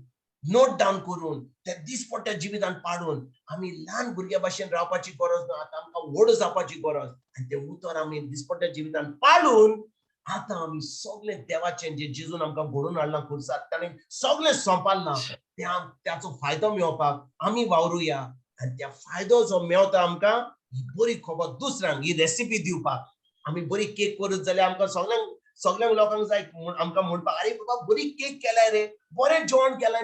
नोट डावन करून त्या दिसपट्ट्या जिवितान पाडून आमी ल्हान भुरग्या भाशेन रावपाची गरज ना आतां आमकां व्हड जावपाची गरज आनी तें उतर आमी दिसपट्ट्या जिवितान पाडून आतां आमी सगळें देवाचें जे जेजून आमकां घडोवन हाडलां खुर्सार ताणें सगळें सोंपल्लां त्याचो फायदो मेळोवपाक आमी वावरुया आनी त्या फायदो जो मेवता आमकां ही बरी खबर दुसऱ्यांक ही रेसिपी दिवपाक आमी बरी केक करूत जाल्यार आमकां सगळ्यांक लोकांक जाय आमकां म्हणपाक अरे बाबा बरी केक केलाय रे बरें जेवण केलाय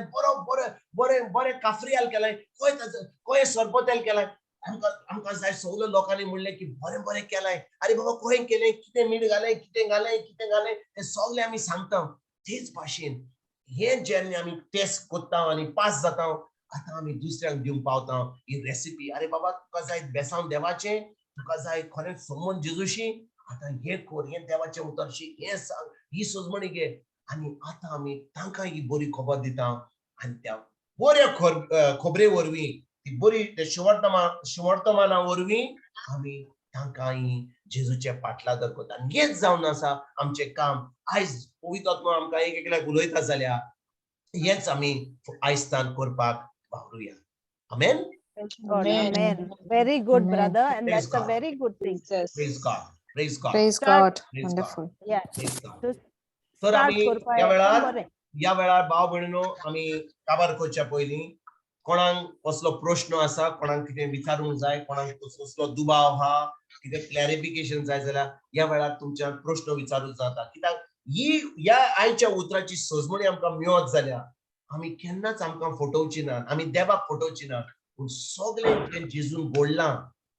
बरें काफ्रियाल केलाय खंय सरपतेल केलाय आमकां जाय सगळ्या लोकांनी म्हणलें की बरें केलाय अरे बाबा खंय केलें कितें मीठ घालें कितें घालें तें सगळें आमी सांगता तेच भाशेन हे जेन्ना आमी टेस्ट करता आनी पास जाता आतां आमी दुसऱ्यांक दिवंक पावता ही रेसिपी अरे बाबा तुका जाय बेसांव देवाचें तुका जाय खरें संबंद जेजूशी आतां हे कर हें देवाचें उतरशी हें सांग ही सजमणी घे आनी आतां आमी तांकां ही बरी खबर दिता आनी त्या बऱ्या खबरे वरवीं ती बरी ते शिवर्तमाना वरवीं आमी तांकां ही जेजूचे पाटलादर करता आनी हेच जावन आसा आमचे काम. आयज पवित्र आत्मा आमकां एक एकल्याक उलयता जाल्यार हेच आमी आयजतान करपाक वावरुया. आमेन. God, Amen. amen. Very good, Amen. brother, and Praise that's a God. very good thing. Jesus. Praise God. Praise God. Praise Start. God. Praise Wonderful. Yeah. Praise God. To तर start आमी करपा ह्या एकदम वेळार बरें. भाव भयणीनो आमी काबार करच्या पयलीं कोणाक कसलो प्रश्न आसा, कोणाक कितें विचारूंक जाय, कोणाक कसलो दुबाव आहा, कितें क्लॅरिफिकेशन जाय जाल्यार ह्या वेळार तुमच्यान प्रश्न विचारूंक जाता. कित्याक ह्या आयच्या उतराची सजमणी आमकां मेळत जाल्यार आमी केन्नाच आमकां फटोवची ना, आमी देवाक फटोवची ना, पूण सगळें जें जेजून घडलां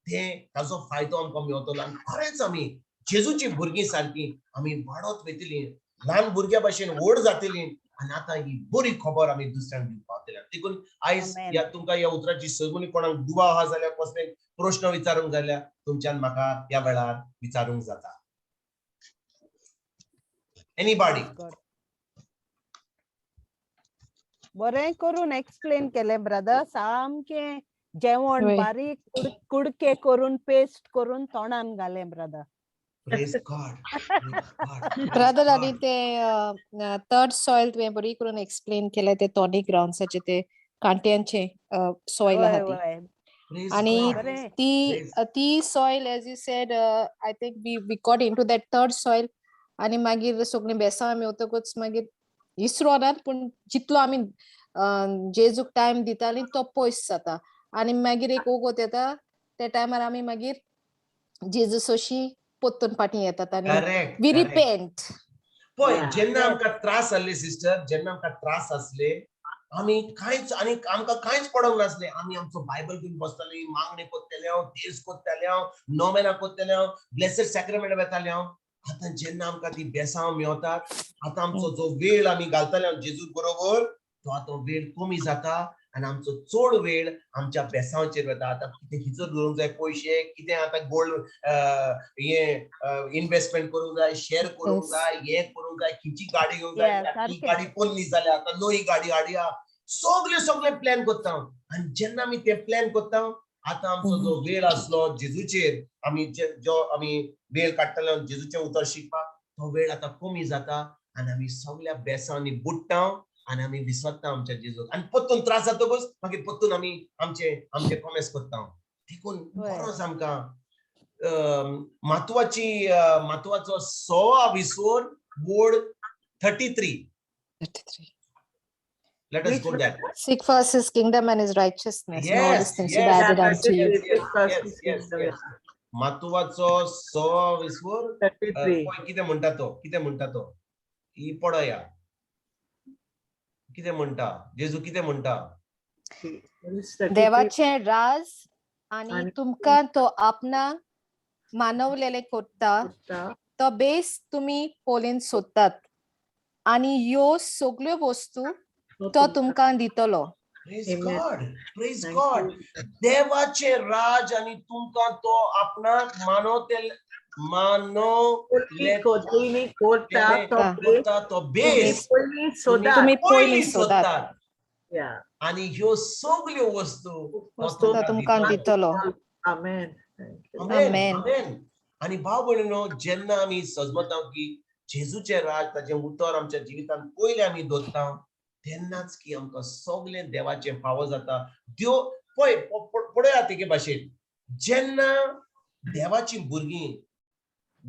तें ताजो फायदो आमकां मेळटलो आनी खरेंच आमी जेजूची भुरगीं सारकी आमी वाडत वयतलीं, ल्हान भुरग्या भशेन व्हड जातलीं आनी आतां ही बरी खबर आमी दुसऱ्यांक दिवंक पावतल्या. देखून आयज Amen. ह्या तुमकां ह्या उतराची सजमणी कोणाक दुबाव आहा जाल्यार कसले प्रश्न विचारूंक जाल्यार तुमच्यान म्हाका ह्या वेळार विचारूंक जाता. एनीबॉडी? Praise God. बरें करून एक्सप्लेन केलें ब्रदर. सामकें जेवण वय. बारीक कुडके करून पेस्ट करून तोंडान घालें brother. Praise God. Praise God. Praise brother God. आणि ते थर्ड सॉइल तुवें बरी करून एक्सप्लेन केलें ते टॉनिक ग्राउंड्साचे ते कांट्यांचे सॉइल आहा वय ती. वय Praise आणि God. बरें. ती soil as you said I think we got into that third soil आणि मागीर सगळीं बेसां मेवतकूच मागीर इसरोनात पूण जितलो आमी जेजूक टायम दितालीं तो पयस जाता आनी मागीर एक ओगोत येता त्या टायमार आमी मागीर जेजू सोशी पोत्तून फाटीं येतात आनी Correct. We Correct. रिपेंट. पळय Yeah. जेन्ना Yes. आमकां त्रास जाल्ले सिस्टर, जेन्ना आमकां त्रास आसले आमी कांयच आनी आमकां कांयच पडोंक नासलें. आमी आमचो बायबल घेवन बसतालीं, मागणे कोत्ताले हांव, तेज कोत्ताले हांव, नोवेना कोत्ताले हांव, ब्लेसेड सॅक्रमेंट वेताले हांव. आतां जेन्ना आमकां ती बेसांव मेवतात, आतां आमचो जो वेळ आमी घालताले हांव जेजू बरोबर तो आतां वेळ कमी जाता आनी आमचो चड वेळ आमच्या बेसांवचेर वता. आतां कितें हिचो दवरूंक जाय पयशे, कितें आतां गोल्ड इन्वेस्टमेंट करूंक जाय, शेअर करूंक Yes. जाय, हे करूंक जाय, खंयची गाडी घेवंक जाय, Yes, ती सारकें. गाडी पोरली जाल्यार आतां नवी गाडी हाडया. सगळे प्लॅन करता हांव. आनी जेन्ना आमी ते प्लॅन करता आतां आमचो जो वेळ आसलो जेजूचेर आमी जो आमी वेळ काडटाले जेजूचें उतर शिकपाक तो वेळ आतां कमी जाता आनी आमी सगळ्या बेसांनी बुडटा आनी आमी विसरता आमच्या जेजूक आनी परतून त्रास जातकूच मागीर परतून आमी आमचे कॉमेस करता. देखून वय. बरोच आमकां महत्वाचो 6वा विसवोर वोड 33. Let us Which go there. Seek first his kingdom and his righteousness, and all these Yes, things will be yes, added yes, unto you. yes, yes, yes, yes, yes. महत्वाचो 6वा विसवोर 33. कितें म्हणटा तो ही पळया कितें म्हणटा जेजू कितें म्हणटा. Verse 33. देवाचे राज आणि आणि तुमकां तो आपणाक मानवलेले कोत्ता तो बेस तुम्ही पोलीन सोदतात आणि ह्यो सगळ्यो वस्तू तो तुमकां दितलो. Praise Amen. God. Praise Thank God. you. देवाचे राज आणि तुमकां तो आपणाक तुम्ही कोर्टा तो बेस तुम्ही पयलीं सोदात. सोदतात Yeah. आणि ह्यो सगळ्यो वस्तू तो तुमकां दितलो. Amen. Thank you. Amen. Amen. आमेन. आणि भाव भयणीनो जेन्ना आमी सजमता की जेजूचे राज ताचें उतर आमच्या जिवितांत पयलें आमी दवरता तेन्नाच की आमकां सगळें देवाचें फावो जाता. देव पळया तेगे भाशेन जेन्ना देवाची भुरगीं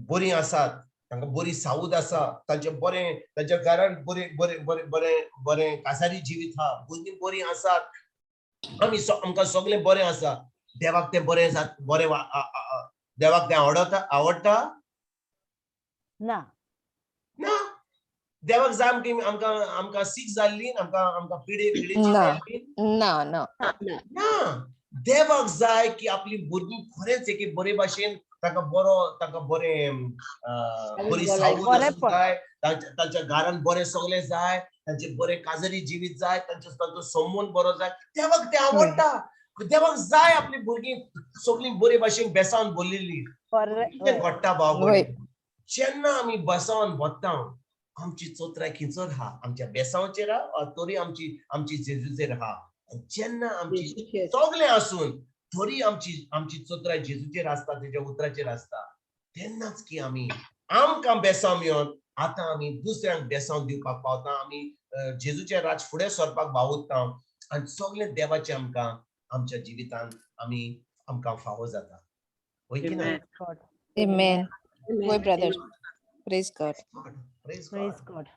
बरीं आसात तांकां बरी सावूद आसा तांच्या घरांत बरें कासारी जिवीत आहा भुरगीं बरीं आसात आमकां सगळें बरें आसा देवाक तें बरें देवाक तें आवडटा ना ना. देवाक जाय आमकां सीख जाल्ली आमकां पिडेची जाल्ली ना ना ना. देवाक जाय की आपली भुरगीं खरेंच एक बरे भाशेन ताका बरें बरी सावूद आसूंक जाय तांच्या घरांत बरें सगळें जाय तांचे बरें काजरी जिवीत जाय तांचो संबंद बरो जाय देवाक तें आवडटा. देवाक जाय आपली भुरगीं सगळीं बरे भाशेन बेसावन भरलेली. कितें घडटा भाव जेन्ना आमी बेसावन भरता आमची चोत्राय खिंचर आहा आमच्या बेसांवचेर आहा तरी आमची जेजूचेर आहा. जेन्ना आमची सगळें आसून तरी आमची चोत्राय जेजूचेर आसता तेज्या उतराचेर आसता तेन्नाच की आमी आमकां बेसांव मेळोन आतां आमी दुसऱ्यांक बेसांव दिवपाक पावता. आमी जेजूचें राज फुडें सरपाक वावुरता आनी सगळें देवाचें आमकां आमच्या जिवितांत आमकां फावो जाता. होय की ना? Amen. God. Amen. Amen. Boy, brother. Praise God. Praise Praise God. God.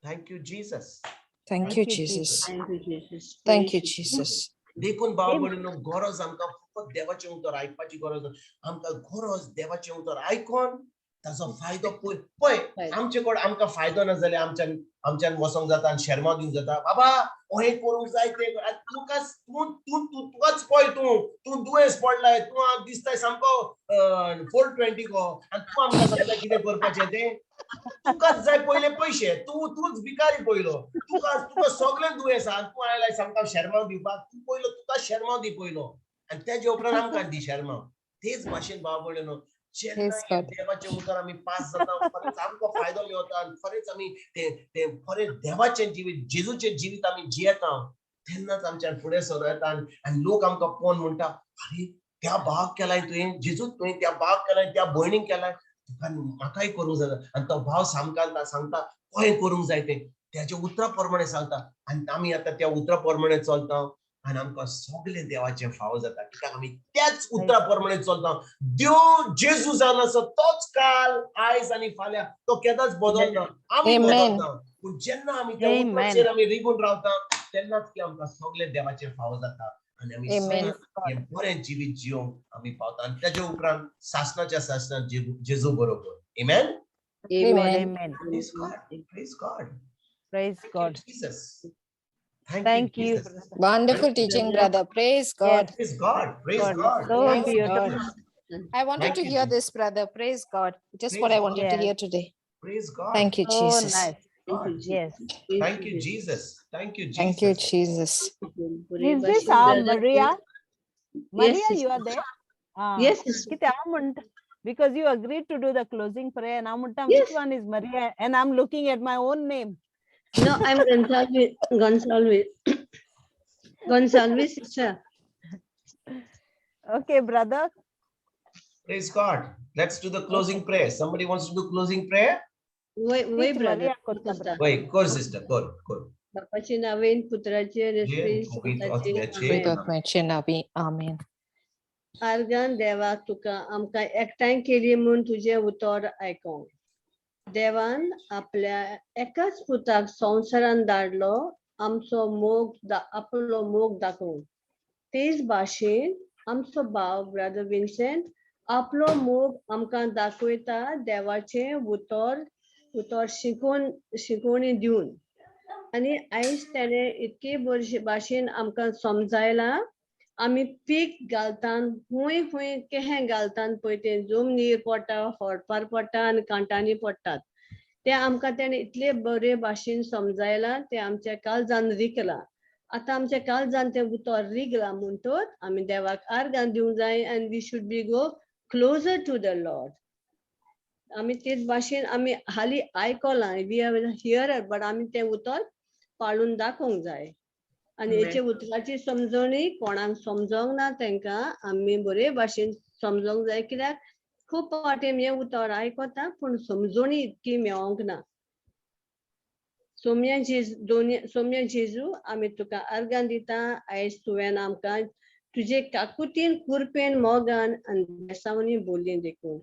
Thank you, Jesus. Thank you, Jesus. Thank you, Jesus. Thank you, Praise Jesus. देखून भाव Amen. भयणींनो, गरज आमकां फकत देवाचें उतर आयकपाची गरज ना. आमकां गरज देवाचें उतर आयकोन ताचो फायदो पळय. आमचे कडेन आमकां फायदो ना जाल्यार आमच्यान वसोंक जाता आनी शर्मा दिवंक जाता. बाबा हें करूंक जाय तें तुकाच पळय तूं दुयेंस पडलाय, तूं दिसताय सामको 420 गो आनी तूं आमकां सांगता कितें करपाचें तें. तुकाच जाय पयले पयशे, तूंच भिकारी पयलो. तुका सगळें दुयेंस आहा, तूं आयलाय सामका शर्माव दिवपाक. तूं पयलो तुका शर्माव दी पयलो आनी तेजे उपरांत आमकां दी शर्माव. तेच भाशेन भाव भयणींनो, जेन्ना Praise हें God. देवाचें उतर आमी पास जाता, खरेंच आमकां फायदो मेळटा आनी खरेंच आमी तें खरें देवाचें जिवीत, जेजूचें जिवीत आमी जियेता, तेन्नाच आमच्यान फुडें सरूं येता आनी लोक आमकां पळोवन म्हणटा, अरे त्या भावाक केलाय तुवें, जेजूक तुवें त्या भावाक केलाय, त्या भयणीक केलाय, तुका म्हाकाय करूंक जाता. आनी तो भाव सांगता कशें करूंक जाय तें त्याच्या उतरा प्रमाणे सांगता आनी आमी आतां त्या उतरा प्रमाणे चलता आनी आमकां सगळें देवाचें फावो जाता. कित्याक आमी त्याच उतरा प्रमाणे चलता. देव जेजू जावन आसा तोच काल, आयज आनी फाल्यां तो केदांच बदलना. आमी Amen. बदलता. पूण जेन्ना आमी त्या Amen. उतराचेर आमी रिगून रावता तेन्नाच की आमकां सगळें देवाचें फावो जाता आनी आमी Amen. सदांच हें बरें जिवीत जिवंक आमी पावता आनी तेजे उपरांत सासणाच्या सासणांत जेजू बरोबर. Amen. Amen. Amen. Praise God. Praise God. Praise Thank God. you, Jesus. Thank Thank you, you, Jesus. brother. Wonderful teaching, brother. Praise God. Yes, Praise God. Praise God. God. So Praise beautiful. God. I wanted Thank to you, hear Jesus. this, brother. Praise God. Just Praise what I God. wanted to Yes. hear today. Praise God. Thank you, So Jesus. nice. God. Yes. Thank you, Jesus. Thank you, Thank you, Jesus. Jesus. Is this Maria? Maria, you are there? Yes. किती हांव म्हणटा, because you agreed to do the closing prayer and हांव म्हणटा Yes. which one is Maria and I'm looking at my own name. No, I'm Gonsalves, sister. Okay, brother. Praise God. Let's do the closing prayer. Somebody wants to do closing prayer? Wait, Teach brother. Maria करता, brother. Wait, go sister. Go. बापाचे नावेन पुत्राचे जे रेस्त्री पवित्र सुताचे आत्म्याचे With आत्म्याचे नावे. Amen. Argon देवा तुका आमकां एकठांय केली म्हूण तुझे उतर आयकोंक. देवान आपल्या एकाच पुताक संवसारान धाडलो आपलो मोग दाखोवंक. तेच भाशेन आमचो भाव ब्रदर विन्सेंट आपलो मोग आमकां दाखयता देवाचें उतर शिकोवणी दिवन. आनी आयज तेणें इतके भाशेन आमकां समजायला. आमी पीक घालतान खूंय केहें घालतान पळय तें जमनीर पडटा, होडपार पडटा आनी कांटांनी पडटात. ते आमकां तेणें इतले बरे भाशेन समजायला, ते आमच्या काळजान रिगला. आतां आमच्या काळजान तें उतर रिगला म्हणटोच आमी देवाक आर्गां दिवंक जाय आनी we should be go closer to the lord. आमी तेच भाशेन आमी हालीं आयकलां, वी आर हियर, बट आमी तें उतर पाळून दाखोवंक जाय. आनी हेचे उतराची समजणी कोणाक समजोंक ना तांकां आमी बरे भाशेन समजोंक जाय. कित्याक खूब फावटी आमी हें उतर आयकता पूण समजणी इतकी मेळोंक ना. सोम्या जेजू आमी तुका आर्गां दिता. आयज तुवें आमकां तुजे काकुतीन कुरपेन मोगान आनी बेसावनी बोली देखून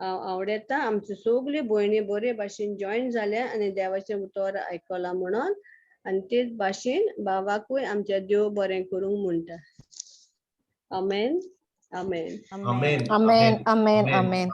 हांव आवडटा. आमच्यो सगल्यो भयणी बरे भाशेन जॉयन जाल्या आनी देवाचें उतर आयकलां म्हणून आनी तेच भाशेन भावाकूय आमच्या देव बरें करूंक म्हणटा. आमेन. आमेन. Amen. Amen. Amen. Amen.